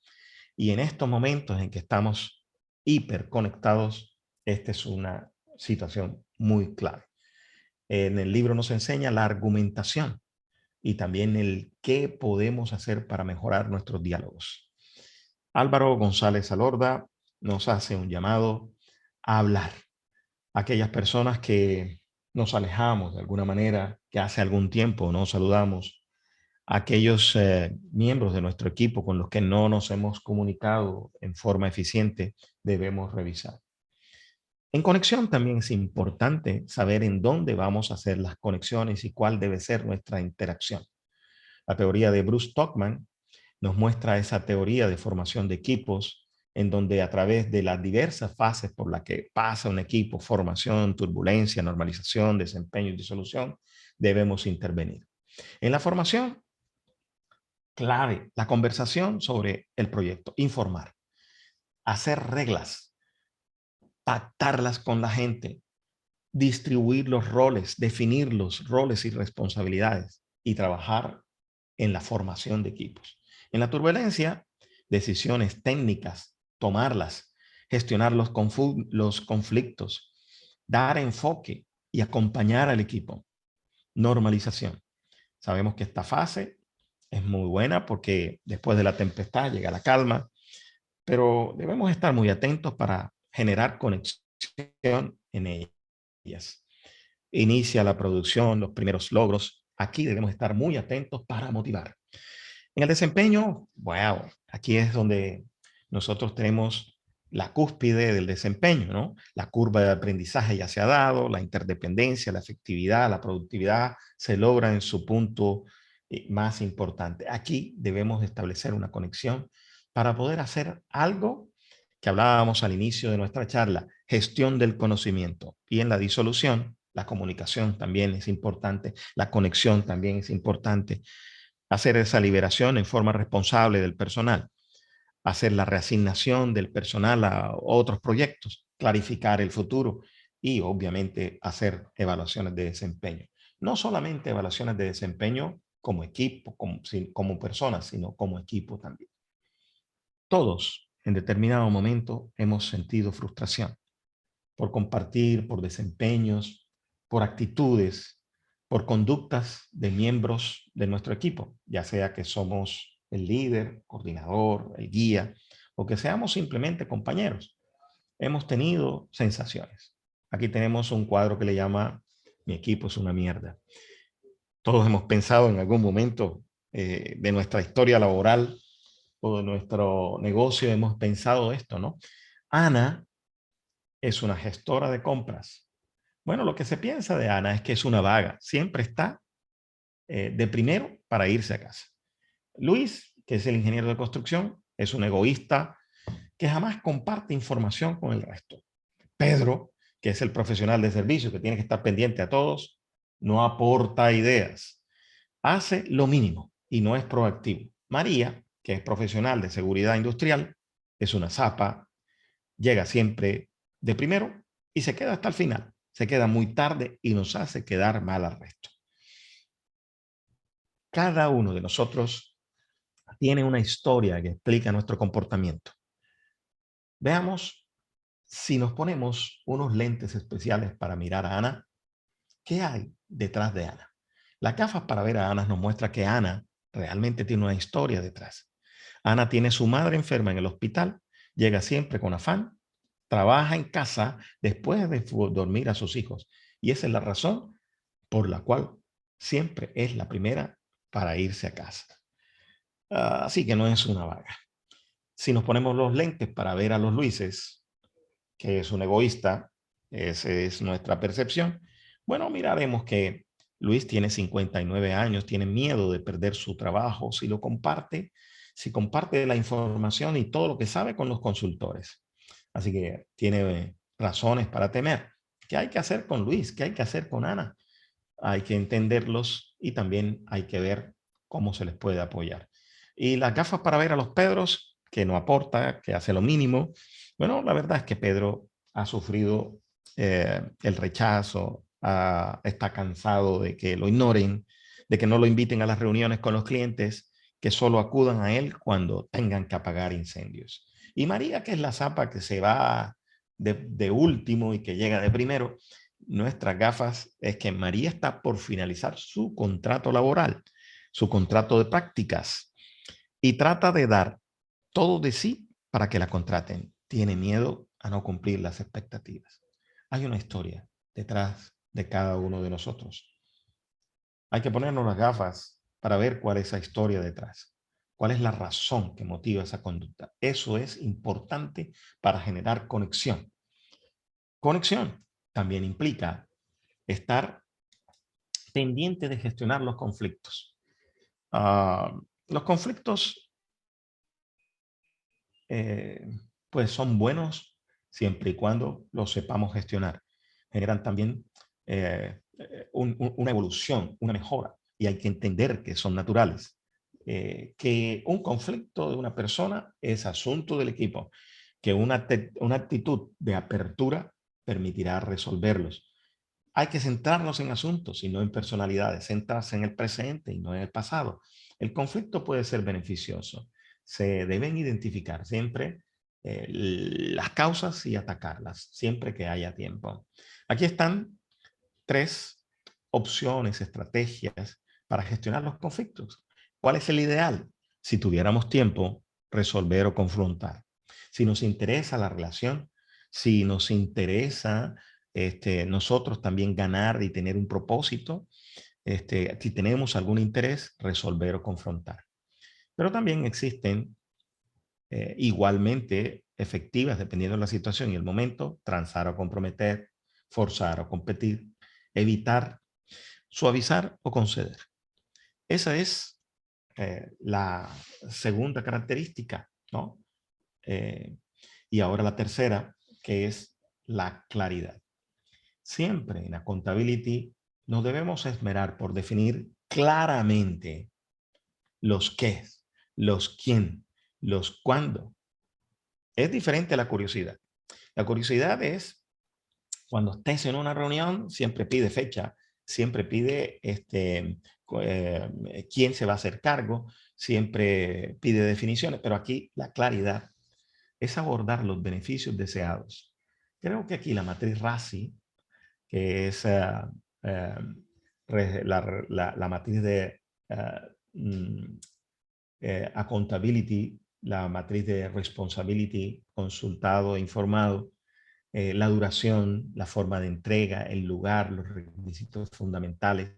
Y en estos momentos en que estamos hiperconectados, esta es una situación muy clave. En el libro nos enseña la argumentación y también el qué podemos hacer para mejorar nuestros diálogos. Álvaro González Alorda nos hace un llamado a hablar. Aquellas personas que nos alejamos de alguna manera, que hace algún tiempo no saludamos, aquellos miembros de nuestro equipo con los que no nos hemos comunicado en forma eficiente, debemos revisar. En conexión también es importante saber en dónde vamos a hacer las conexiones y cuál debe ser nuestra interacción. La teoría de Bruce Stockman nos muestra esa teoría de formación de equipos en donde a través de las diversas fases por las que pasa un equipo, formación, turbulencia, normalización, desempeño y disolución, debemos intervenir. En la formación, clave, la conversación sobre el proyecto, informar, hacer reglas, pactarlas con la gente, distribuir los roles, definir los roles y responsabilidades y trabajar en la formación de equipos. En la turbulencia, decisiones técnicas, tomarlas, gestionar los conflictos, dar enfoque y acompañar al equipo. Normalización. Sabemos que esta fase es muy buena porque después de la tempestad llega la calma, pero debemos estar muy atentos para generar conexión en ellas. Inicia la producción, los primeros logros. Aquí debemos estar muy atentos para motivar. En el desempeño, wow, aquí es donde nosotros tenemos la cúspide del desempeño, ¿no? La curva de aprendizaje ya se ha dado, la interdependencia, la efectividad, la productividad se logra en su punto más importante. Aquí debemos establecer una conexión para poder hacer algo que hablábamos al inicio de nuestra charla, gestión del conocimiento. Y en la disolución, la comunicación también es importante, la conexión también es importante. Hacer esa liberación en forma responsable del personal, hacer la reasignación del personal a otros proyectos, clarificar el futuro y obviamente hacer evaluaciones de desempeño. No solamente evaluaciones de desempeño como equipo, como personas, sino como equipo también. Todos en determinado momento hemos sentido frustración por compartir, por desempeños, por actitudes, por conductas de miembros de nuestro equipo, ya sea que somos el líder, coordinador, el guía, o que seamos simplemente compañeros. Hemos tenido sensaciones. Aquí tenemos un cuadro que le llama "Mi equipo es una mierda". Todos hemos pensado en algún momento de nuestra historia laboral o de nuestro negocio, hemos pensado esto, ¿no? Ana es una gestora de compras. Bueno, lo que se piensa de Ana es que es una vaga, siempre está de primero para irse a casa. Luis, que es el ingeniero de construcción, es un egoísta que jamás comparte información con el resto. Pedro, que es el profesional de servicio que tiene que estar pendiente a todos, no aporta ideas, hace lo mínimo y no es proactivo. María, que es profesional de seguridad industrial, es una zapa, llega siempre de primero y se queda hasta el final. Se queda muy tarde y nos hace quedar mal al resto. Cada uno de nosotros tiene una historia que explica nuestro comportamiento. Veamos si nos ponemos unos lentes especiales para mirar a Ana, ¿qué hay detrás de Ana? Las gafas para ver a Ana nos muestra que Ana realmente tiene una historia detrás. Ana tiene su madre enferma en el hospital, llega siempre con afán, trabaja en casa después de dormir a sus hijos. Y esa es la razón por la cual siempre es la primera para irse a casa. Así que no es una vaga. Si nos ponemos los lentes para ver a los Luises, que es un egoísta, esa es nuestra percepción, Bueno, miraremos que Luis tiene 59 años, tiene miedo de perder su trabajo si lo comparte, si comparte la información y todo lo que sabe con los consultores. Así que tiene razones para temer. ¿Qué hay que hacer con Luis? ¿Qué hay que hacer con Ana? Hay que entenderlos y también hay que ver cómo se les puede apoyar. Y las gafas para ver a los Pedros, que no aporta, que hace lo mínimo. Bueno, la verdad es que Pedro ha sufrido el rechazo, está cansado de que lo ignoren, de que no lo inviten a las reuniones con los clientes, que solo acudan a él cuando tengan que apagar incendios. Y María, que es la zapa que se va de último y que llega de primero, nuestras gafas es que María está por finalizar su contrato laboral, su contrato de prácticas, y trata de dar todo de sí para que la contraten. Tiene miedo a no cumplir las expectativas. Hay una historia detrás de cada uno de nosotros. Hay que ponernos las gafas para ver cuál es esa historia detrás. ¿Cuál es la razón que motiva esa conducta? Eso es importante para generar conexión. Conexión también implica estar pendiente de gestionar los conflictos. Los conflictos eh, pues son buenos siempre y cuando los sepamos gestionar. Generan también una evolución, una mejora, y hay que entender que son naturales. Que un conflicto de una persona es asunto del equipo, que una actitud de apertura permitirá resolverlos. Hay que centrarnos en asuntos y no en personalidades, centrarse en el presente y no en el pasado. El conflicto puede ser beneficioso. Se deben identificar siempre las causas y atacarlas, siempre que haya tiempo. Aquí están 3 opciones, estrategias para gestionar los conflictos. ¿Cuál es el ideal? Si tuviéramos tiempo, resolver o confrontar. Si nos interesa la relación, si nos interesa nosotros también ganar y tener un propósito, si tenemos algún interés, resolver o confrontar. Pero también existen igualmente efectivas, dependiendo de la situación y el momento, transar o comprometer, forzar o competir, evitar, suavizar o conceder. Esa es la segunda característica, ¿no? Y ahora la tercera, que es la claridad. Siempre en accountability nos debemos esmerar por definir claramente los qué, los quién, los cuándo. Es diferente a la curiosidad. La curiosidad es cuando estés en una reunión, siempre pide fecha, siempre pide quién se va a hacer cargo, siempre pide definiciones, pero aquí la claridad es abordar los beneficios deseados. Creo que aquí la matriz RACI, que es la matriz de accountability, la matriz de responsibility, consultado e informado, la duración, la forma de entrega, el lugar, los requisitos fundamentales,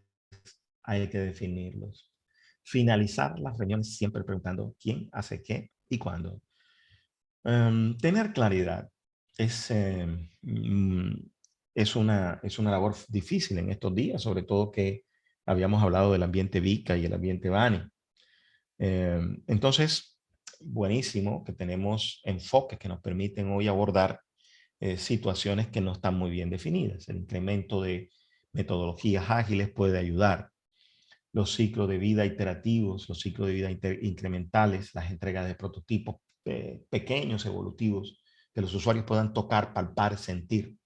hay que definirlos. Finalizar las reuniones siempre preguntando quién hace qué y cuándo. Tener claridad es, es una labor difícil en estos días, sobre todo que habíamos hablado del ambiente VICA y el ambiente BANI. Entonces, buenísimo que tenemos enfoques que nos permiten hoy abordar situaciones que no están muy bien definidas. El incremento de metodologías ágiles puede ayudar. Los ciclos de vida iterativos, los ciclos de vida incrementales, las entregas de prototipos pequeños, evolutivos, que los usuarios puedan tocar, palpar, sentir,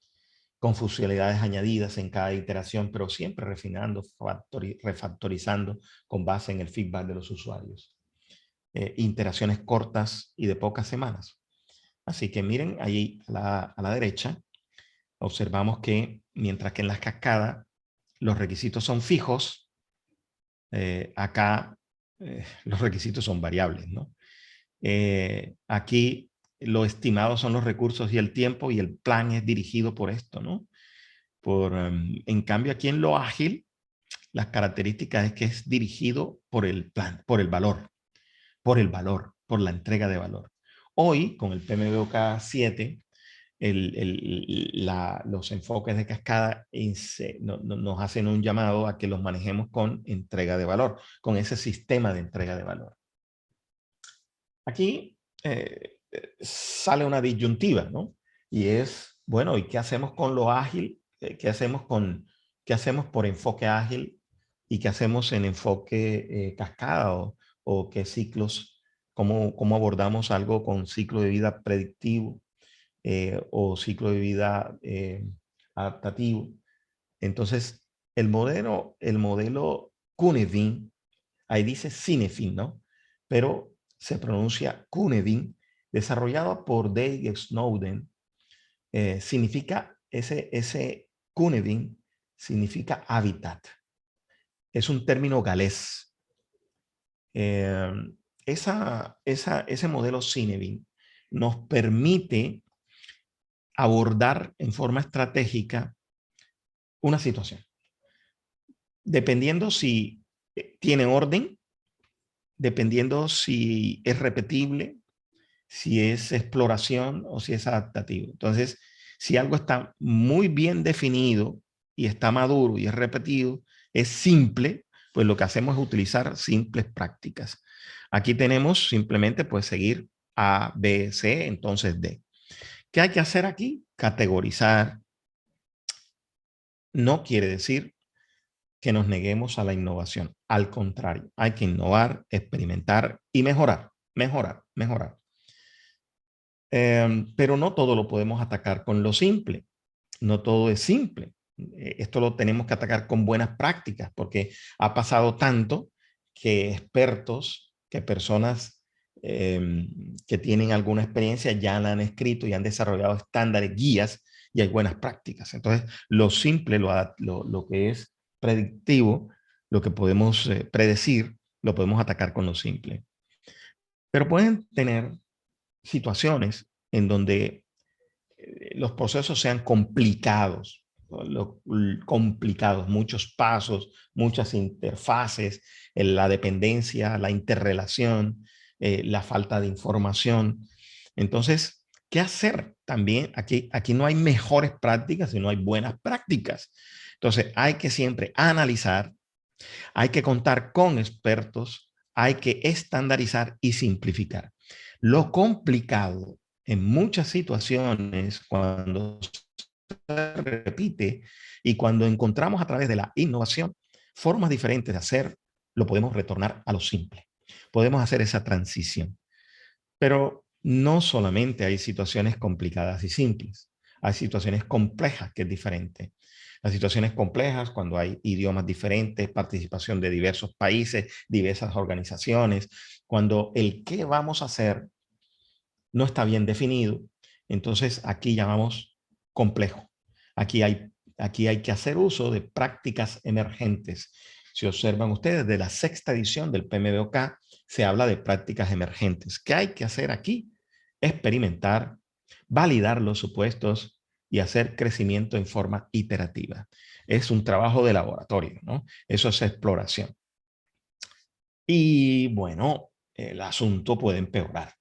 con funcionalidades añadidas en cada iteración, pero siempre refinando, refactorizando con base en el feedback de los usuarios. Interacciones cortas y de pocas semanas. Así que miren ahí a la derecha, observamos que mientras que en las cascadas los requisitos son fijos, acá los requisitos son variables, ¿no? Aquí lo estimado son los recursos y el tiempo y el plan es dirigido por esto, ¿no? En cambio aquí en lo ágil, las características es que es dirigido por el plan, por el valor, por la entrega de valor. Hoy, con el PMBOK 7, los enfoques de cascada nos hacen un llamado a que los manejemos con entrega de valor, con ese sistema de entrega de valor. Aquí sale una disyuntiva, ¿no? Y es, bueno, ¿y qué hacemos con lo ágil? ¿Qué hacemos por enfoque ágil? ¿Y qué hacemos en enfoque cascada? ¿O qué ciclos? ¿Cómo abordamos algo con ciclo de vida predictivo o ciclo de vida adaptativo? Entonces, el modelo Cunedin, ahí dice Cinefin, ¿no? Pero se pronuncia Cunedin, desarrollado por Dave Snowden, significa, ese Cunedin significa hábitat. Es un término galés. Eh, ese modelo Cinefin nos permite abordar en forma estratégica una situación. Dependiendo si tiene orden, dependiendo si es repetible, si es exploración o si es adaptativo. Entonces, si algo está muy bien definido y está maduro y es repetido, es simple, pues lo que hacemos es utilizar simples prácticas. Aquí tenemos simplemente pues seguir A, B, C, entonces D. ¿Qué hay que hacer aquí? Categorizar. No quiere decir que nos neguemos a la innovación. Al contrario, hay que innovar, experimentar y mejorar, mejorar, mejorar. Pero no todo lo podemos atacar con lo simple. No todo es simple. Esto lo tenemos que atacar con buenas prácticas, porque ha pasado tanto que expertos, que personas que tienen alguna experiencia ya la han escrito y han desarrollado estándares, guías, y hay buenas prácticas. Entonces, lo simple, lo que es predictivo, lo que podemos predecir, lo podemos atacar con lo simple. Pero pueden tener situaciones en donde los procesos sean complicados, complicados, muchos pasos, muchas interfaces, la dependencia, la interrelación, la falta de información. Entonces, ¿qué hacer? También aquí no hay mejores prácticas, sino hay buenas prácticas. Entonces, hay que siempre analizar, hay que contar con expertos, hay que estandarizar y simplificar. Lo complicado en muchas situaciones, cuando se repite y cuando encontramos a través de la innovación formas diferentes de hacer, lo podemos retornar a lo simple. Podemos hacer esa transición. Pero no solamente hay situaciones complicadas y simples, hay situaciones complejas, que es diferente. Las situaciones complejas, cuando hay idiomas diferentes, participación de diversos países, diversas organizaciones, cuando el qué vamos a hacer no está bien definido, entonces aquí llamamos complejo. Aquí hay que hacer uso de prácticas emergentes. Si observan ustedes, de la 6ª edición del PMBOK se habla de prácticas emergentes. ¿Qué hay que hacer aquí? Experimentar, validar los supuestos y hacer crecimiento en forma iterativa. Es un trabajo de laboratorio, ¿no? Eso es exploración. Y bueno, el asunto puede empeorar.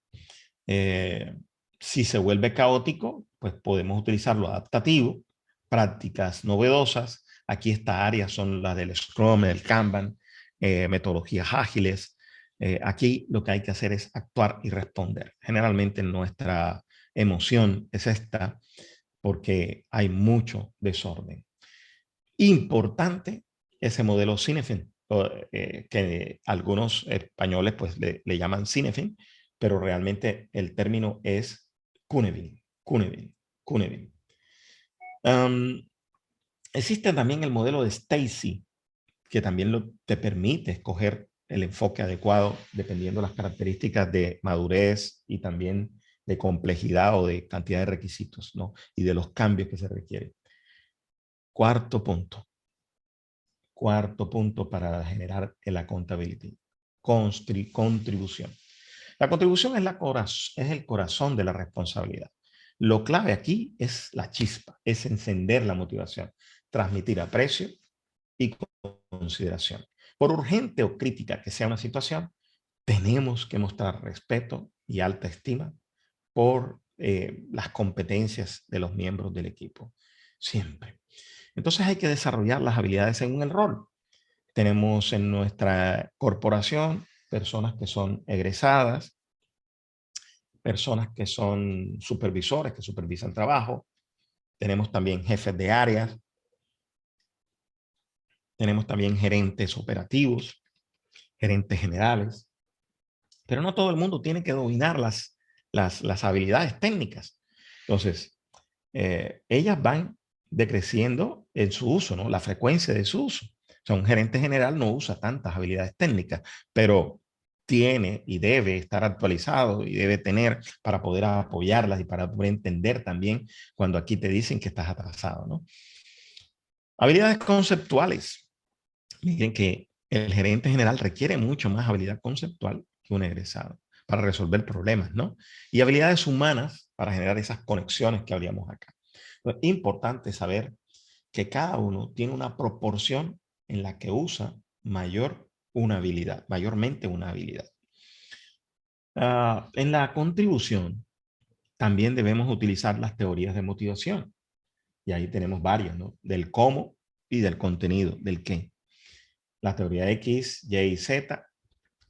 Si se vuelve caótico, pues podemos utilizar lo adaptativo, prácticas novedosas. Aquí esta área son las del Scrum, el Kanban, metodologías ágiles. Aquí lo que hay que hacer es actuar y responder. Generalmente nuestra emoción es esta porque hay mucho desorden. Importante ese modelo Cinefin, que algunos españoles pues le llaman Cinefin, pero realmente el término es Cunevin, Cunevin, Cunevin. Existe también el modelo de Stacy, que también te permite escoger el enfoque adecuado dependiendo de las características de madurez y también de complejidad o de cantidad de requisitos, ¿no? Y de los cambios que se requieren. Cuarto punto para generar el accountability. Contribución. La contribución es el corazón de la responsabilidad. Lo clave aquí es la chispa, es encender la motivación, transmitir aprecio y consideración. Por urgente o crítica que sea una situación, tenemos que mostrar respeto y alta estima por las competencias de los miembros del equipo, siempre. Entonces hay que desarrollar las habilidades según el rol. Tenemos en nuestra corporación personas que son egresadas, personas que son supervisores, que supervisan trabajo. Tenemos también jefes de áreas. Tenemos también gerentes operativos, gerentes generales. Pero no todo el mundo tiene que dominar las habilidades técnicas. Entonces, ellas van decreciendo en su uso, ¿no? La frecuencia de su uso. O sea, un gerente general no usa tantas habilidades técnicas, pero tiene y debe estar actualizado y debe tener para poder apoyarlas y para poder entender también cuando aquí te dicen que estás atrasado, ¿no? Habilidades conceptuales. Miren que el gerente general requiere mucho más habilidad conceptual que un egresado para resolver problemas, ¿no? Y habilidades humanas para generar esas conexiones que habríamos acá. Es importante saber que cada uno tiene una proporción en la que usa mayormente una habilidad. En la contribución también debemos utilizar las teorías de motivación. Y ahí tenemos varias, ¿no? Del cómo y del contenido, del qué. La teoría X, Y y Z,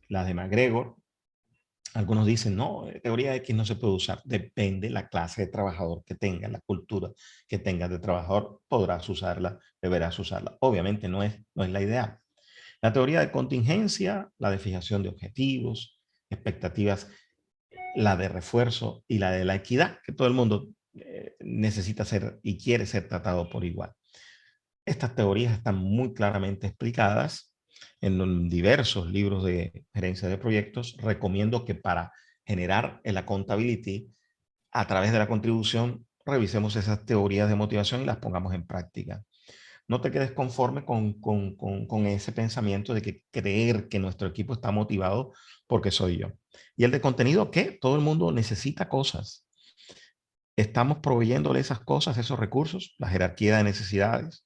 la de McGregor. Algunos dicen, no, teoría X no se puede usar. Depende la clase de trabajador que tenga, la cultura que tengas de trabajador, podrás usarla, deberás usarla. Obviamente no es la ideal. La teoría de contingencia, la de fijación de objetivos, expectativas, la de refuerzo y la de la equidad, que todo el mundo necesita ser y quiere ser tratado por igual. Estas teorías están muy claramente explicadas en diversos libros de gerencia de proyectos. Recomiendo que para generar el accountability a través de la contribución, revisemos esas teorías de motivación y las pongamos en práctica. No te quedes conforme con ese pensamiento de que creer que nuestro equipo está motivado porque soy yo. Y el de contenido, ¿qué? Todo el mundo necesita cosas. Estamos proveyéndole esas cosas, esos recursos, la jerarquía de necesidades,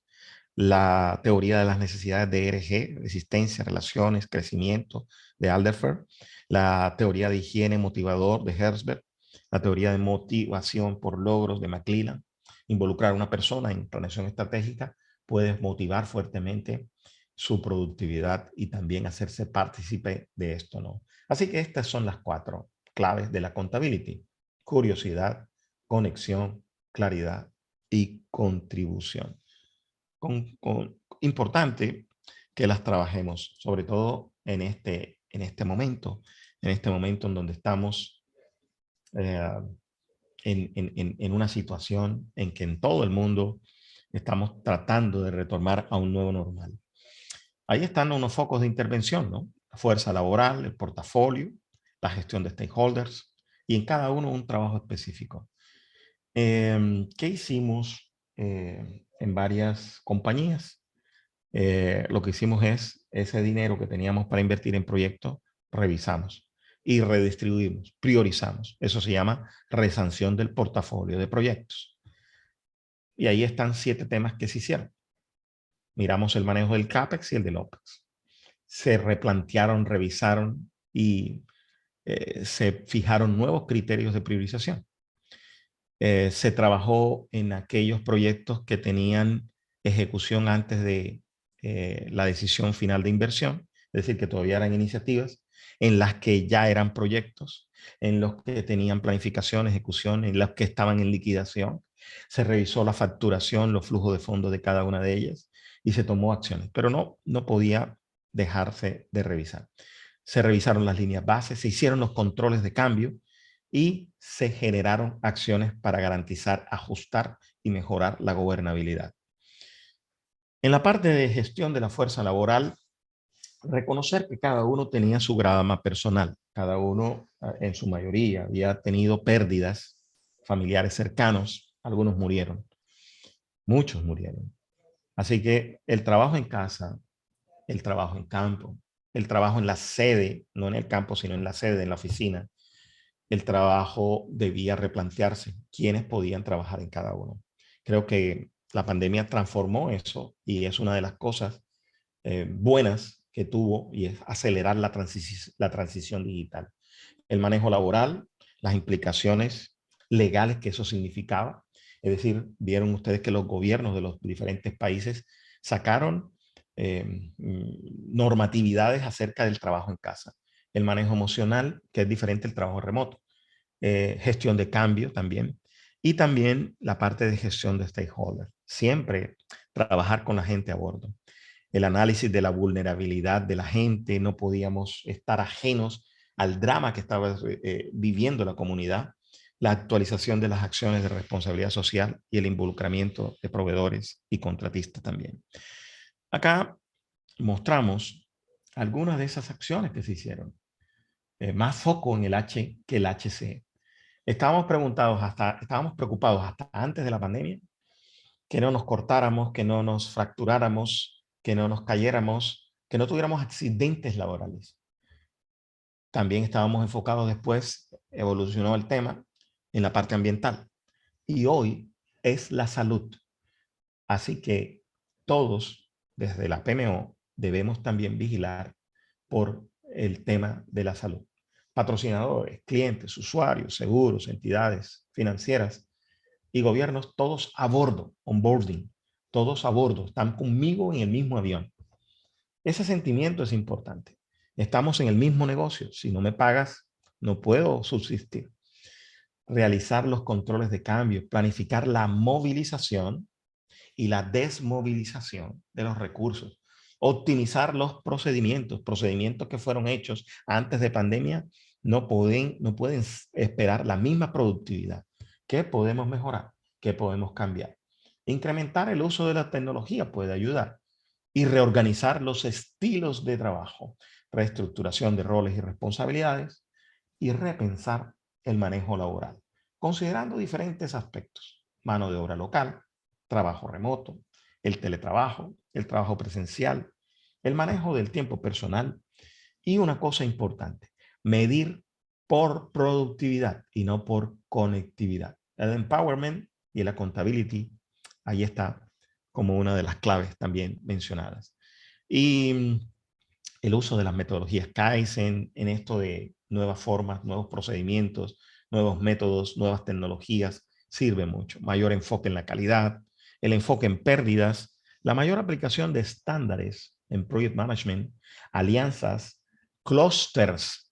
la teoría de las necesidades de ERG, resistencia, relaciones, crecimiento, de Alderfer, la teoría de higiene motivador de Herzberg, la teoría de motivación por logros de McClellan. Involucrar a una persona en planeación estratégica puede motivar fuertemente su productividad y también hacerse partícipe de esto, ¿no? Así que estas son las 4 claves de la accountability: curiosidad, conexión, claridad y contribución. Importante que las trabajemos, sobre todo en este momento en donde estamos eh, en una situación en que en todo el mundo estamos tratando de retomar a un nuevo normal. Ahí están unos focos de intervención, ¿no? La fuerza laboral, el portafolio, la gestión de stakeholders y en cada uno un trabajo específico. ¿Qué hicimos en varias compañías? Lo que hicimos es ese dinero que teníamos para invertir en proyectos, revisamos y redistribuimos, priorizamos. Eso se llama resanción del portafolio de proyectos. Y ahí están 7 temas que se hicieron. Miramos el manejo del CAPEX y el del OPEX. Se replantearon, revisaron y se fijaron nuevos criterios de priorización. Se trabajó en aquellos proyectos que tenían ejecución antes de la decisión final de inversión, es decir, que todavía eran iniciativas, en las que ya eran proyectos, en los que tenían planificación, ejecución, en los que estaban en liquidación. Se revisó la facturación, los flujos de fondos de cada una de ellas y se tomó acciones, pero no podía dejarse de revisar. Se revisaron las líneas bases, se hicieron los controles de cambio y se generaron acciones para garantizar, ajustar y mejorar la gobernabilidad. En la parte de gestión de la fuerza laboral, reconocer que cada uno tenía su drama personal, cada uno en su mayoría había tenido pérdidas familiares cercanos, algunos murieron, muchos murieron. Así que el trabajo en casa, el trabajo en campo, el trabajo en la sede, no en el campo, sino en la sede, en la oficina, el trabajo debía replantearse, quiénes podían trabajar en cada uno. Creo que la pandemia transformó eso y es una de las cosas buenas que tuvo y es acelerar la transición digital. El manejo laboral, las implicaciones legales que eso significaba. Es decir, vieron ustedes que los gobiernos de los diferentes países sacaron normatividades acerca del trabajo en casa, el manejo emocional, que es diferente al trabajo remoto, gestión de cambio también, y también la parte de gestión de stakeholders. Siempre trabajar con la gente a bordo. El análisis de la vulnerabilidad de la gente, no podíamos estar ajenos al drama que estaba viviendo la comunidad, la actualización de las acciones de responsabilidad social y el involucramiento de proveedores y contratistas también. Acá mostramos algunas de esas acciones que se hicieron. Más foco en el H que el HC. Estábamos preocupados hasta antes de la pandemia que no nos cortáramos, que no nos fracturáramos, que no nos cayéramos, que no tuviéramos accidentes laborales. También estábamos enfocados después, evolucionó el tema en la parte ambiental. Y hoy es la salud. Así que todos, desde la PMO, debemos también vigilar por el tema de la salud. Patrocinadores, clientes, usuarios, seguros, entidades financieras y gobiernos, todos a bordo, onboarding, todos a bordo, están conmigo en el mismo avión. Ese sentimiento es importante. Estamos en el mismo negocio. Si no me pagas, no puedo subsistir. Realizar los controles de cambio, planificar la movilización y la desmovilización de los recursos, optimizar los procedimientos que fueron hechos antes de pandemia no pueden esperar la misma productividad. ¿Qué podemos mejorar? ¿Qué podemos cambiar? Incrementar el uso de la tecnología puede ayudar y reorganizar los estilos de trabajo, reestructuración de roles y responsabilidades y repensar el manejo laboral, considerando diferentes aspectos: mano de obra local, trabajo remoto, el teletrabajo, el trabajo presencial, el manejo del tiempo personal y una cosa importante, medir por productividad y no por conectividad. El empowerment y el accountability, ahí está como una de las claves también mencionadas. Y el uso de las metodologías Kaizen en esto de nuevas formas, nuevos procedimientos, nuevos métodos, nuevas tecnologías, sirve mucho. Mayor enfoque en la calidad, el enfoque en pérdidas, la mayor aplicación de estándares en project management, alianzas, clusters,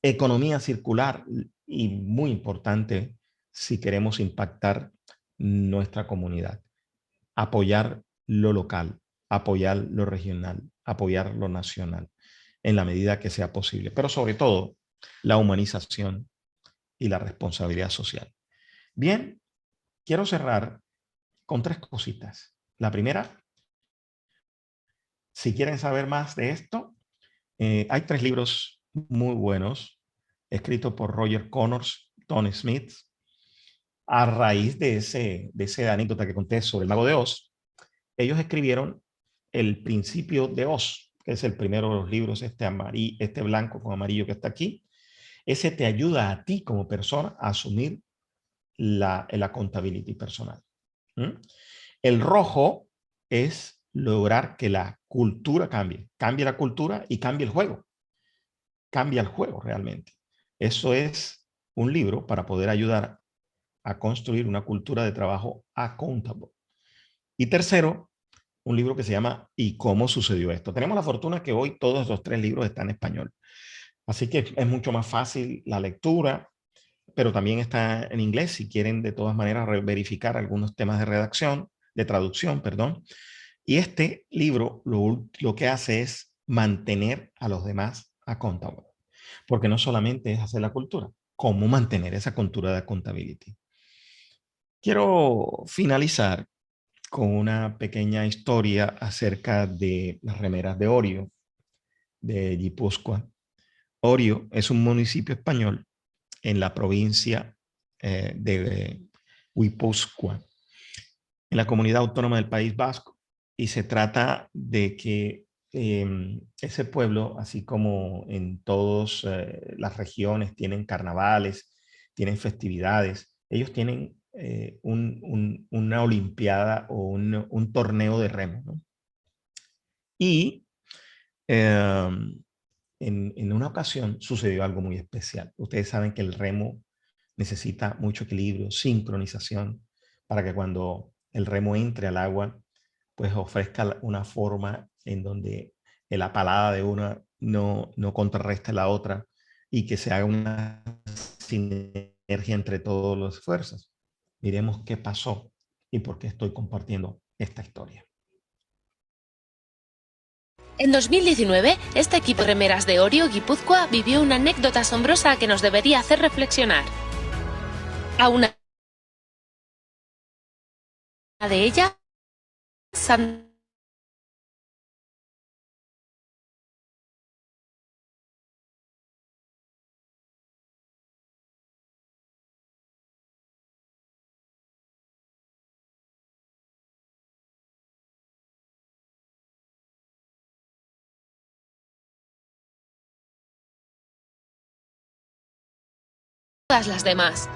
economía circular y muy importante si queremos impactar nuestra comunidad, apoyar lo local, apoyar lo regional, apoyar lo nacional en la medida que sea posible, pero sobre todo la humanización y la responsabilidad social. Bien, quiero cerrar con 3 cositas. La primera, si quieren saber más de esto, hay 3 libros muy buenos escritos por Roger Connors, Tony Smith, a raíz de esa anécdota que conté sobre el Mago de Oz. Ellos escribieron El Principio de Oz, que es el primero de los libros, este blanco con amarillo que está aquí. Ese te ayuda a ti como persona a asumir la accountability personal. El rojo es lograr que la cultura cambie. Cambie la cultura y cambie el juego. Cambia el juego realmente. Eso es un libro para poder ayudar a construir una cultura de trabajo accountable. Y tercero, un libro que se llama ¿Y cómo sucedió esto? Tenemos la fortuna que hoy todos los 3 libros están en español. Así que es mucho más fácil la lectura, pero también está en inglés si quieren de todas maneras verificar algunos temas de redacción, de traducción, perdón. Y este libro lo que hace es mantener a los demás accountable, porque no solamente es hacer la cultura, cómo mantener esa cultura de accountability. Quiero finalizar con una pequeña historia acerca de las remeras de Orio, de Guipúzcoa. Orio es un municipio español en la provincia de Guipúzcoa, en la comunidad autónoma del País Vasco. Y se trata de que ese pueblo, así como en todas las regiones, tienen carnavales, tienen festividades, ellos tienen una olimpiada o un torneo de remo, ¿no? Y en una ocasión sucedió algo muy especial. Ustedes saben que el remo necesita mucho equilibrio, sincronización, para que cuando el remo entre al agua, pues ofrezca una forma en donde la palada de una no contrarreste la otra y que se haga una sinergia entre todos los esfuerzos. Miremos qué pasó y por qué estoy compartiendo esta historia. En 2019, este equipo de remeras de Orio Guipúzcoa vivió una anécdota asombrosa que nos debería hacer reflexionar. A una de ellas, todas las demás.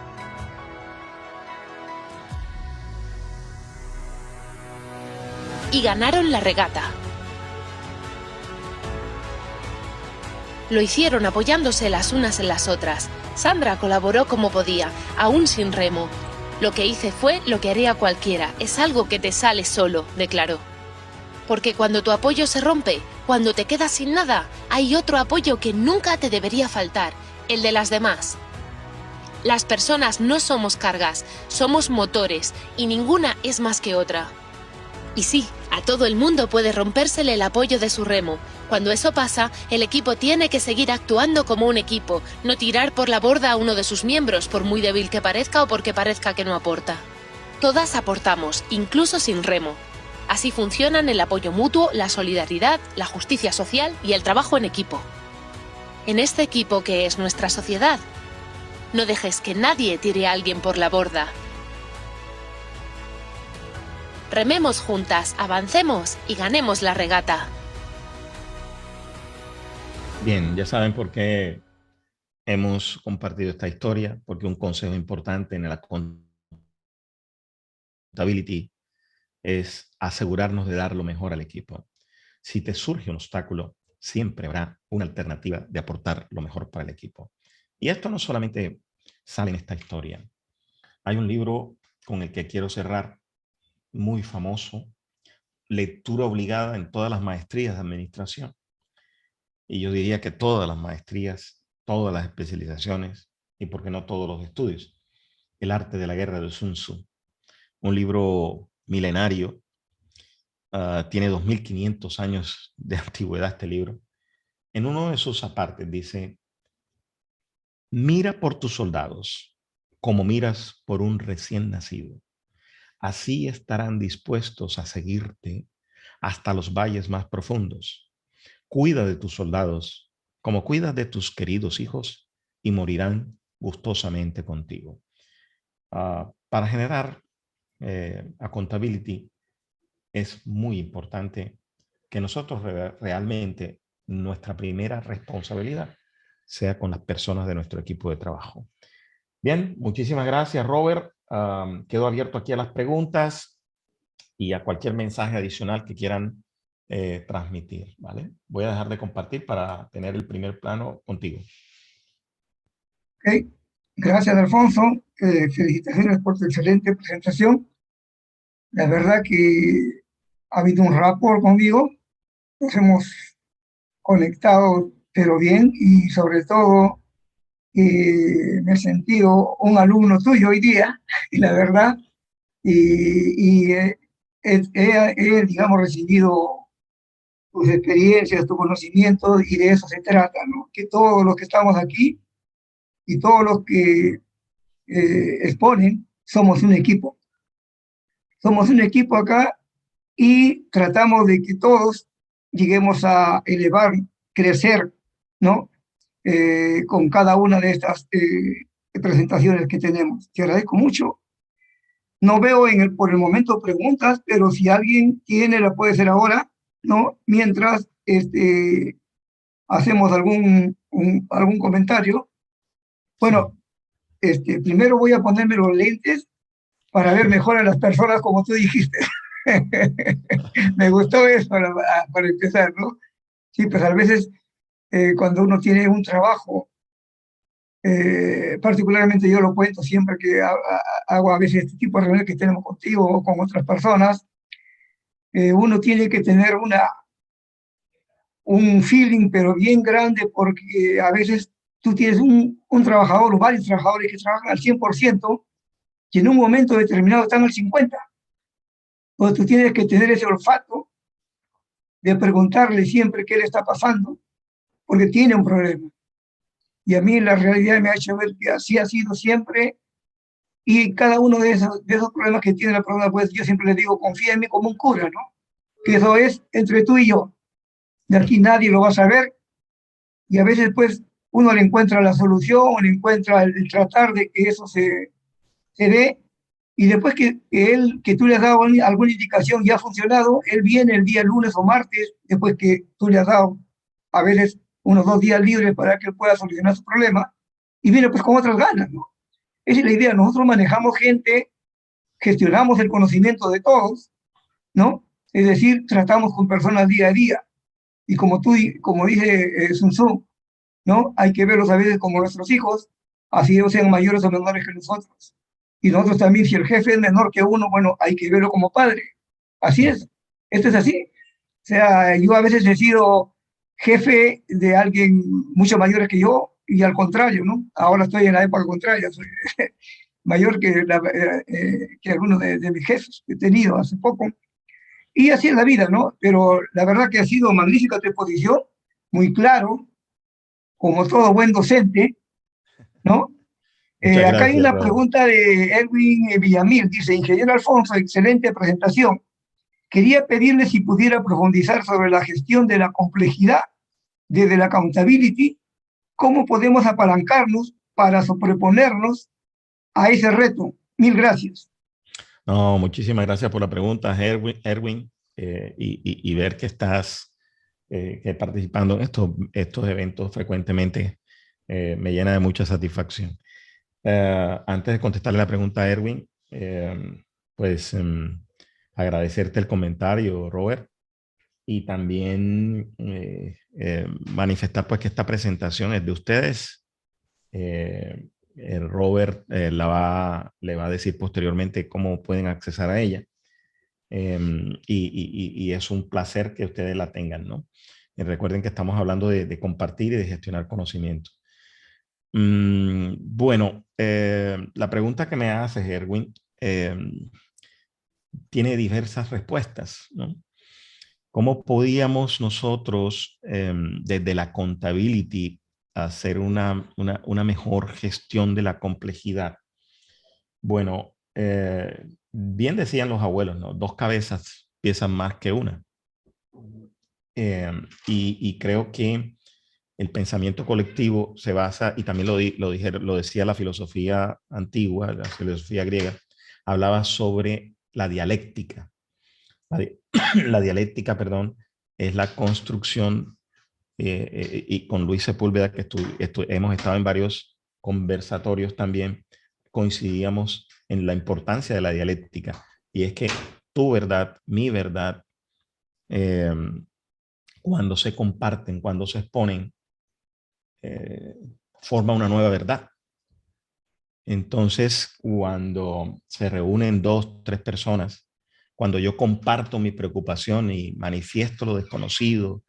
Y ganaron la regata. Lo hicieron apoyándose las unas en las otras. Sandra colaboró como podía, aún sin remo. Lo que hice fue lo que haría cualquiera, es algo que te sale solo, declaró. Porque cuando tu apoyo se rompe, cuando te quedas sin nada, hay otro apoyo que nunca te debería faltar, el de las demás. Las personas no somos cargas, somos motores, y ninguna es más que otra. Y sí, a todo el mundo puede rompérsele el apoyo de su remo. Cuando eso pasa, el equipo tiene que seguir actuando como un equipo, no tirar por la borda a uno de sus miembros, por muy débil que parezca o porque parezca que no aporta. Todas aportamos, incluso sin remo. Así funcionan el apoyo mutuo, la solidaridad, la justicia social y el trabajo en equipo. En este equipo que es nuestra sociedad, no dejes que nadie tire a alguien por la borda. Rememos juntas, avancemos y ganemos la regata. Bien, ya saben por qué hemos compartido esta historia, porque un consejo importante en la accountability es asegurarnos de dar lo mejor al equipo. Si te surge un obstáculo, siempre habrá una alternativa de aportar lo mejor para el equipo. Y esto no solamente sale en esta historia. Hay un libro con el que quiero cerrar, muy famoso, lectura obligada en todas las maestrías de administración. Y yo diría que todas las maestrías, todas las especializaciones y, por qué no, todos los estudios. El arte de la guerra de Sun Tzu. Un libro milenario. Tiene 2500 años de antigüedad este libro. En uno de sus apartes dice: mira por tus soldados como miras por un recién nacido. Así estarán dispuestos a seguirte hasta los valles más profundos. Cuida de tus soldados como cuidas de tus queridos hijos y morirán gustosamente contigo. Para generar accountability es muy importante que nosotros realmente nuestra primera responsabilidad sea con las personas de nuestro equipo de trabajo. Bien, muchísimas gracias, Robert. Quedo abierto aquí a las preguntas y a cualquier mensaje adicional que quieran transmitir, ¿vale? Voy a dejar de compartir para tener el primer plano contigo. Ok, gracias, Alfonso. Felicitaciones por tu excelente presentación. La verdad que ha habido un rapport conmigo, nos hemos conectado, pero bien, y sobre todo me he sentido un alumno tuyo hoy día, y la verdad, digamos, recibido tus experiencias, tu conocimiento, y de eso se trata, ¿no? Que todos los que estamos aquí y todos los que exponen, somos un equipo. Somos un equipo acá y tratamos de que todos lleguemos a elevar, crecer, ¿no? Con cada una de estas presentaciones que tenemos. Te agradezco mucho. No veo por el momento preguntas, pero si alguien tiene, la puede hacer ahora, ¿no? Mientras hacemos algún comentario. Bueno, primero voy a ponerme los lentes para ver mejor a las personas como tú dijiste. Me gustó eso para empezar, ¿no? Sí, pues a veces cuando uno tiene un trabajo particularmente yo lo cuento siempre que hago a veces este tipo de reuniones que tenemos contigo o con otras personas. Uno tiene que tener un feeling, pero bien grande, porque a veces tú tienes un trabajador o varios trabajadores que trabajan al 100% y en un momento determinado están al 50%. Entonces tú tienes que tener ese olfato de preguntarle siempre qué le está pasando, porque tiene un problema. Y a mí la realidad me ha hecho ver que así ha sido siempre, y cada uno de esos problemas que tiene la persona, pues yo siempre le digo, confía en mí como un cura, ¿no? Que eso es entre tú y yo. De aquí nadie lo va a saber, y a veces pues uno le encuentra la solución, o le encuentra el tratar de que eso se dé, y después que tú le has dado alguna indicación y ha funcionado, él viene el día lunes o martes, después que tú le has dado a veces unos 2 días libres para que él pueda solucionar su problema, y viene pues con otras ganas, ¿no? Esa es la idea, nosotros manejamos gente, gestionamos el conocimiento de todos, ¿no? Es decir, tratamos con personas día a día, y como dice Sun Tzu, ¿no? Hay que verlos a veces como nuestros hijos, así ellos sean mayores o menores que nosotros. Y nosotros también, si el jefe es menor que uno, bueno, hay que verlo como padre. Así es, esto es así. O sea, yo a veces he sido jefe de alguien mucho mayor que yo, y al contrario, ¿no? Ahora estoy en la época contraria, soy mayor que algunos de mis jefes que he tenido hace poco. Y así es la vida, ¿no? Pero la verdad que ha sido magnífica tu exposición, muy claro, como todo buen docente, ¿no? Muchas Acá hay gracias, una Robert. pregunta de Erwin Villamil, dice, ingeniero Alfonso, excelente presentación. Quería pedirle si pudiera profundizar sobre la gestión de la complejidad desde la accountability, cómo podemos apalancarnos para sobreponernos a ese reto. Mil gracias. No, muchísimas gracias por la pregunta, Erwin, y ver que estás que participando en estos eventos frecuentemente me llena de mucha satisfacción. Antes de contestarle la pregunta a Erwin, pues agradecerte el comentario, Robert, y también manifestar pues que esta presentación es de ustedes. Robert le va a decir posteriormente cómo pueden accesar a ella. Y es un placer que ustedes la tengan, ¿no? Y recuerden que estamos hablando de compartir y de gestionar conocimiento. Bueno, la pregunta que me haces, Erwin, tiene diversas respuestas, ¿no? ¿Cómo podíamos nosotros, desde la accountability, hacer una mejor gestión de la complejidad? Bueno, bien decían los abuelos, ¿no? Dos cabezas pesan más que una. Y creo que el pensamiento colectivo se basa, y también lo decía la filosofía antigua, la filosofía griega, hablaba sobre la dialéctica. La dialéctica, perdón, es la construcción, y con Luis Sepúlveda, que hemos estado en varios conversatorios también, coincidíamos en la importancia de la dialéctica. Y es que tu verdad, mi verdad, eh, cuando se comparten, cuando se exponen, forma una nueva verdad. Entonces, cuando se reúnen 2, 3 personas, cuando yo comparto mi preocupación y manifiesto lo desconocido,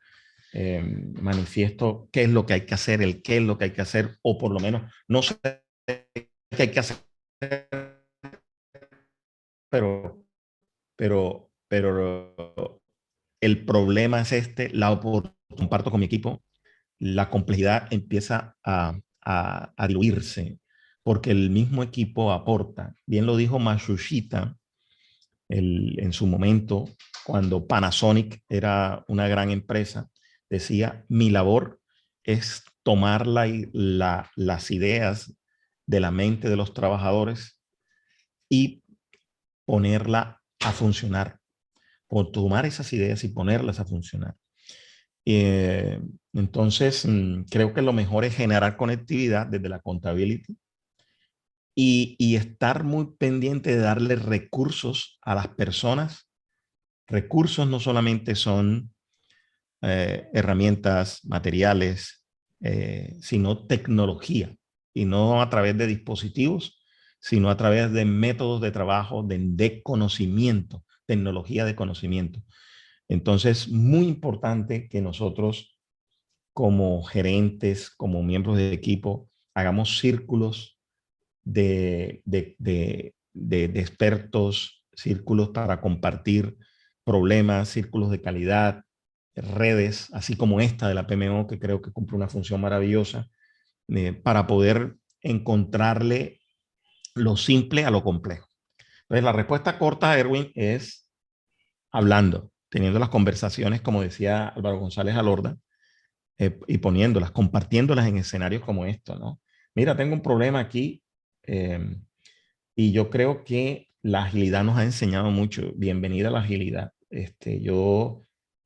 manifiesto qué es lo que hay que hacer, el qué es lo que hay que hacer, o por lo menos no sé qué hay que hacer, pero, pero el problema es este, comparto con mi equipo, la complejidad empieza a diluirse, porque el mismo equipo aporta. Bien lo dijo Matsushita en su momento, cuando Panasonic era una gran empresa, decía, mi labor es tomar las ideas de la mente de los trabajadores y ponerla a funcionar, o tomar esas ideas y ponerlas a funcionar. Eh, entonces, creo que lo mejor es generar conectividad desde la accountability y estar muy pendiente de darle recursos a las personas. Recursos no solamente son herramientas, materiales, sino tecnología. y no a través de dispositivos, sino a través de métodos de trabajo de conocimiento, tecnología de conocimiento. Entonces, muy importante que nosotros como gerentes, como miembros de equipo, hagamos círculos de expertos, círculos para compartir problemas, círculos de calidad, redes, así como esta de la PMO, que creo que cumple una función maravillosa, para poder encontrarle lo simple a lo complejo. Entonces, la respuesta corta, Erwin, es hablando, teniendo las conversaciones, como decía Álvaro González Alorda, y poniéndolas, compartiéndolas en escenarios como esto, ¿no? Mira, tengo un problema aquí, y yo creo que la agilidad nos ha enseñado mucho. Bienvenida a la agilidad. Yo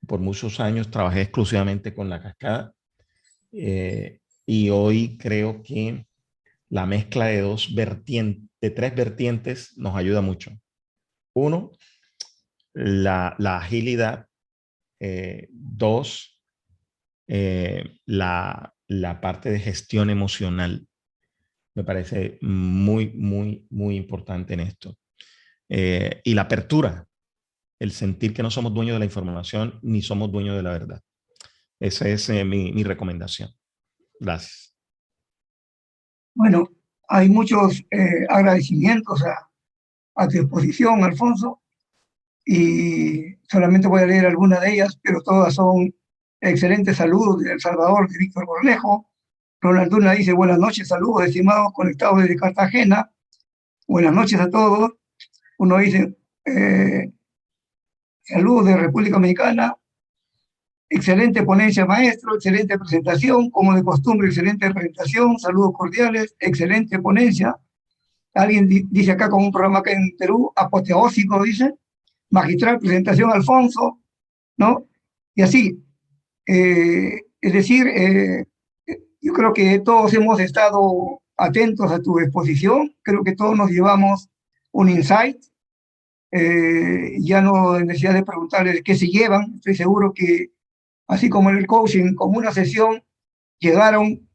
por muchos años trabajé exclusivamente con la cascada, y hoy creo que la mezcla de tres vertientes nos ayuda mucho. Uno, la agilidad. Dos, la parte de gestión emocional. Me parece muy, muy, muy importante en esto. Y la apertura, el sentir que no somos dueños de la información ni somos dueños de la verdad. Esa es mi recomendación. Gracias. Bueno, hay muchos agradecimientos a tu exposición, Alfonso, y solamente voy a leer algunas de ellas, pero todas son excelentes saludos de El Salvador, de Víctor Cornejo. Ronald Duna dice: buenas noches, saludos, estimados conectados desde Cartagena. Buenas noches a todos. Uno dice, saludos de República Dominicana. Excelente ponencia, maestro, excelente presentación, como de costumbre, excelente presentación, saludos cordiales, excelente ponencia. Alguien dice acá con un programa que en Perú, apoteósico, dice, magistral presentación, Alfonso, ¿no? Y así, es decir, yo creo que todos hemos estado atentos a tu exposición, creo que todos nos llevamos un insight, ya no hay necesidad de preguntarles qué se llevan, estoy seguro que así como en el coaching, como una sesión, llegaron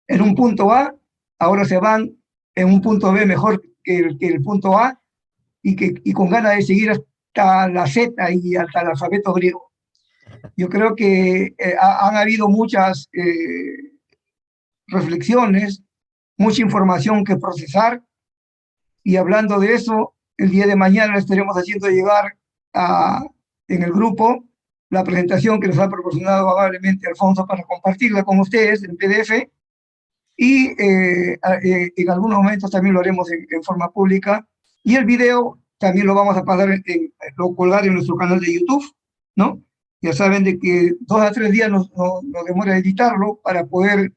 en un punto A, ahora se van en un punto B mejor que el punto A, y con ganas de seguir hasta la Z y hasta el alfabeto griego. Yo creo que han habido muchas reflexiones, mucha información que procesar, y hablando de eso, el día de mañana le estaremos haciendo llegar en el grupo la presentación que nos ha proporcionado amablemente Alfonso para compartirla con ustedes en PDF, y en algunos momentos también lo haremos en forma pública, y el video también lo vamos a pasar, lo colgar en nuestro canal de YouTube, ¿no? Ya saben de que 2 a 3 días nos demora editarlo para poder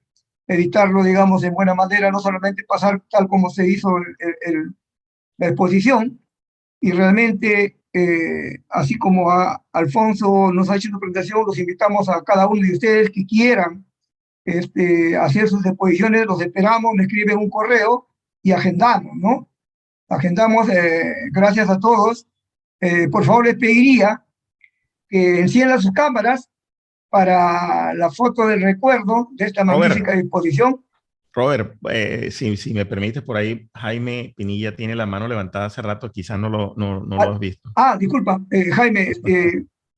editarlo, digamos, en buena manera, no solamente pasar tal como se hizo la exposición. Y realmente, así como Alfonso nos ha hecho su presentación, los invitamos a cada uno de ustedes que quieran hacer sus exposiciones, los esperamos, me escriben un correo y agendamos, ¿no? Agendamos, gracias a todos. Por favor, les pediría que enciendan sus cámaras para la foto del recuerdo de esta magnífica exposición. Robert, si me permites, por ahí Jaime Pinilla tiene la mano levantada hace rato, quizás no lo has visto. Disculpa, Jaime,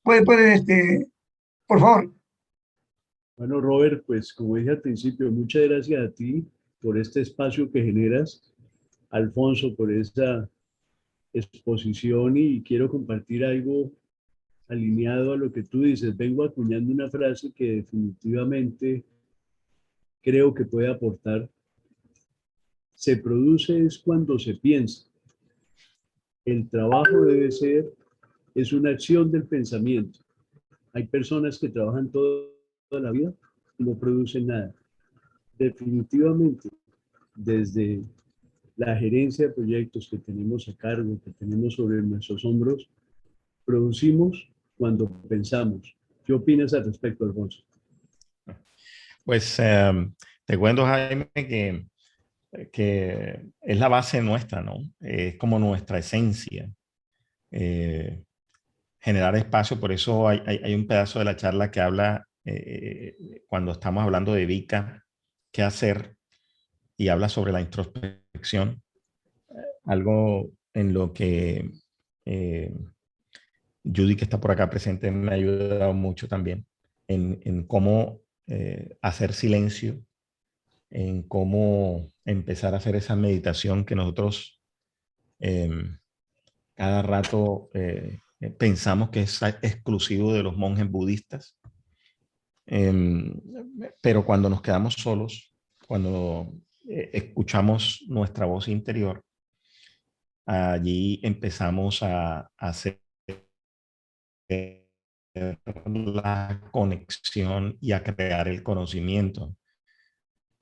puedes, por favor. Bueno, Robert, pues como dije al principio, muchas gracias a ti por este espacio que generas, Alfonso, por esta exposición, y quiero compartir algo alineado a lo que tú dices. Vengo acuñando una frase que definitivamente creo que puede aportar. Se produce es cuando se piensa. El trabajo es una acción del pensamiento. Hay personas que trabajan toda la vida y no producen nada. Definitivamente, desde la gerencia de proyectos que tenemos a cargo, que tenemos sobre nuestros hombros, producimos cuando pensamos. ¿Qué opinas al respecto, Alfonso? Pues te cuento, Jaime, que es la base nuestra, ¿no? Es como nuestra esencia. Generar espacio, por eso hay un pedazo de la charla que habla, cuando estamos hablando de VICA, qué hacer, y habla sobre la introspección, algo en lo que Judy, que está por acá presente, me ha ayudado mucho también en cómo hacer silencio, en cómo empezar a hacer esa meditación que nosotros cada rato pensamos que es exclusivo de los monjes budistas. Pero cuando nos quedamos solos, cuando escuchamos nuestra voz interior, allí empezamos a hacer la conexión y a crear el conocimiento.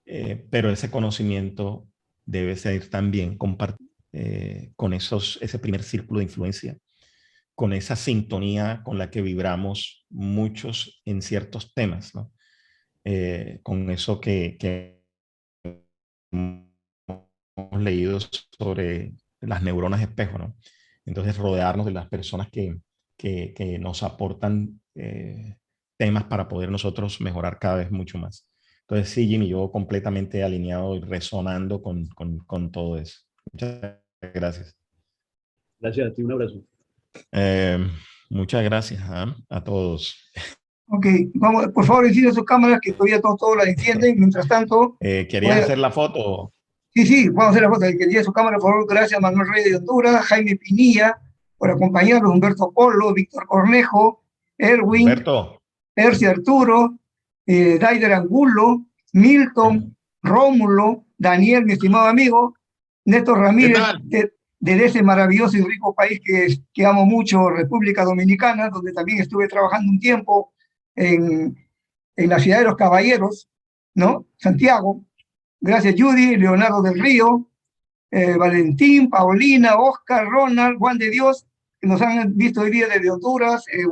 Pero ese conocimiento debe ser también compartido con ese primer círculo de influencia, con esa sintonía con la que vibramos muchos en ciertos temas, ¿no? Con eso que hemos leído sobre las neuronas espejo, ¿no? Entonces, rodearnos de las personas que nos aportan temas para poder nosotros mejorar cada vez mucho más. Entonces, sí, Jimmy, yo completamente alineado y resonando con todo eso. Muchas gracias. Gracias a ti, un abrazo. Muchas gracias a todos. Ok, vamos, por favor, enciendan sus cámaras que todavía todos la encienden. Mientras tanto... ¿Querías hacer la foto? Sí, vamos a hacer la foto. El que tiene su cámara, por favor, gracias a Manuel Reyes de Honduras, Jaime Pinilla, por acompañarnos, Humberto Polo, Víctor Cornejo, Erwin, Humberto. Percy Arturo, Daider Angulo, Milton, Rómulo, Daniel, mi estimado amigo, Néstor Ramírez, de ese maravilloso y rico país que amo mucho, República Dominicana, donde también estuve trabajando un tiempo en la ciudad de los Caballeros, ¿no? Santiago. Gracias, Judy, Leonardo del Río, Valentín, Paulina, Oscar, Ronald, Juan de Dios, que nos han visto hoy día desde Honduras, El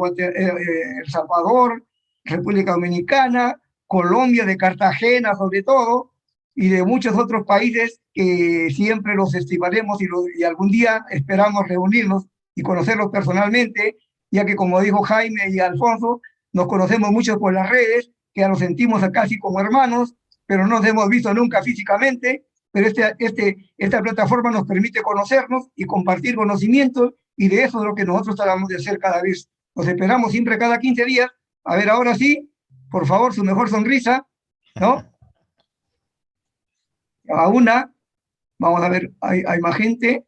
Salvador, República Dominicana, Colombia, de Cartagena sobre todo, y de muchos otros países que siempre los estimaremos y algún día esperamos reunirnos y conocerlos personalmente, ya que como dijo Jaime y Alfonso, nos conocemos mucho por las redes, que ya nos sentimos casi como hermanos, pero no nos hemos visto nunca físicamente, pero esta plataforma nos permite conocernos y compartir conocimientos, y de eso es lo que nosotros tratamos de hacer cada vez. Nos esperamos siempre cada 15 días. A ver, ahora sí, por favor, su mejor sonrisa, ¿no? A una, vamos a ver, hay más gente.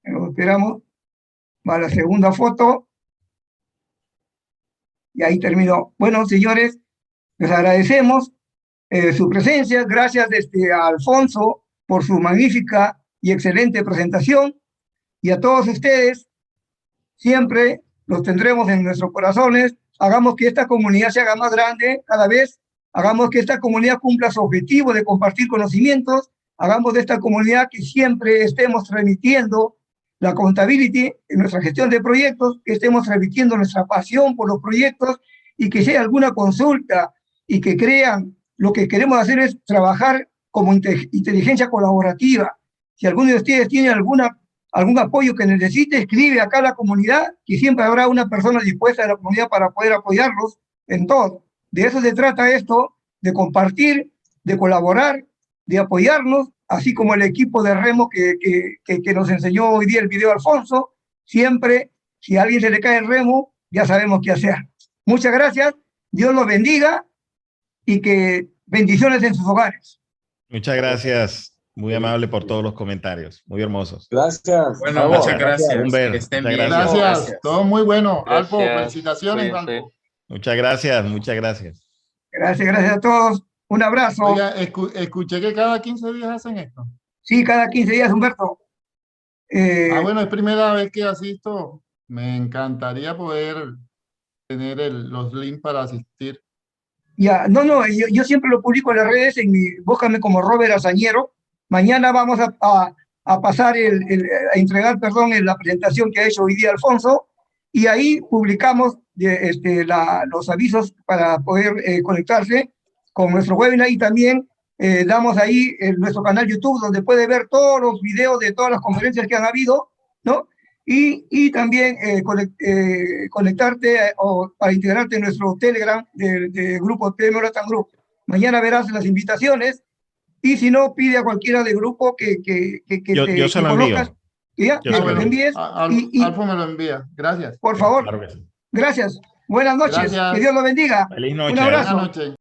Lo esperamos. Va la segunda foto. Y ahí terminó. Bueno, señores, les agradecemos su presencia. Gracias a Alfonso por su magnífica y excelente presentación. Y a todos ustedes, siempre los tendremos en nuestros corazones. Hagamos que esta comunidad se haga más grande cada vez. Hagamos que esta comunidad cumpla su objetivo de compartir conocimientos. Hagamos de esta comunidad que siempre estemos transmitiendo la accountability en nuestra gestión de proyectos, que estemos transmitiendo nuestra pasión por los proyectos, y que sea alguna consulta y que crean lo que queremos hacer es trabajar como inteligencia colaborativa. Si alguno de ustedes tiene algún apoyo que necesite, escribe acá a la comunidad, que siempre habrá una persona dispuesta de la comunidad para poder apoyarlos en todo. De eso se trata esto, de compartir, de colaborar, de apoyarnos, así como el equipo de remo que nos enseñó hoy día el video Alfonso. Siempre, si a alguien se le cae el remo, ya sabemos qué hacer. Muchas gracias, Dios los bendiga y que bendiciones en sus hogares. Muchas gracias, muy amable por todos los comentarios, muy hermosos. Gracias. Bueno, muchas gracias. Humberto, Que estén muchas bien. Gracias, todo muy bueno. Alfo, Gracias. felicitaciones, Cuídense. Alfo. Muchas gracias, muchas gracias. Gracias a todos. Un abrazo. Oiga, escuché que cada 15 días hacen esto. Sí, cada 15 días, Humberto. Bueno, es primera vez que asisto. Me encantaría poder tener los links para asistir. Ya, yo siempre lo publico en las redes, búscame como Robert Azañero. Mañana vamos a pasar a entregar, la presentación que ha hecho hoy día Alfonso, y ahí publicamos los avisos para poder conectarse con nuestro webinar, y también damos ahí nuestro canal YouTube, donde puede ver todos los videos de todas las conferencias que han habido, ¿no? Y también conectarte para integrarte en nuestro Telegram del grupo PM Latam Group. Mañana verás las invitaciones Y si no, pide a cualquiera del grupo que yo se lo conozcas. envío. Que me lo envíes. Alfo me lo envía. Gracias. Por favor. Claro que sí. Gracias. Buenas noches. Gracias. Que Dios lo bendiga. Feliz noche. Un abrazo. Buenas noches.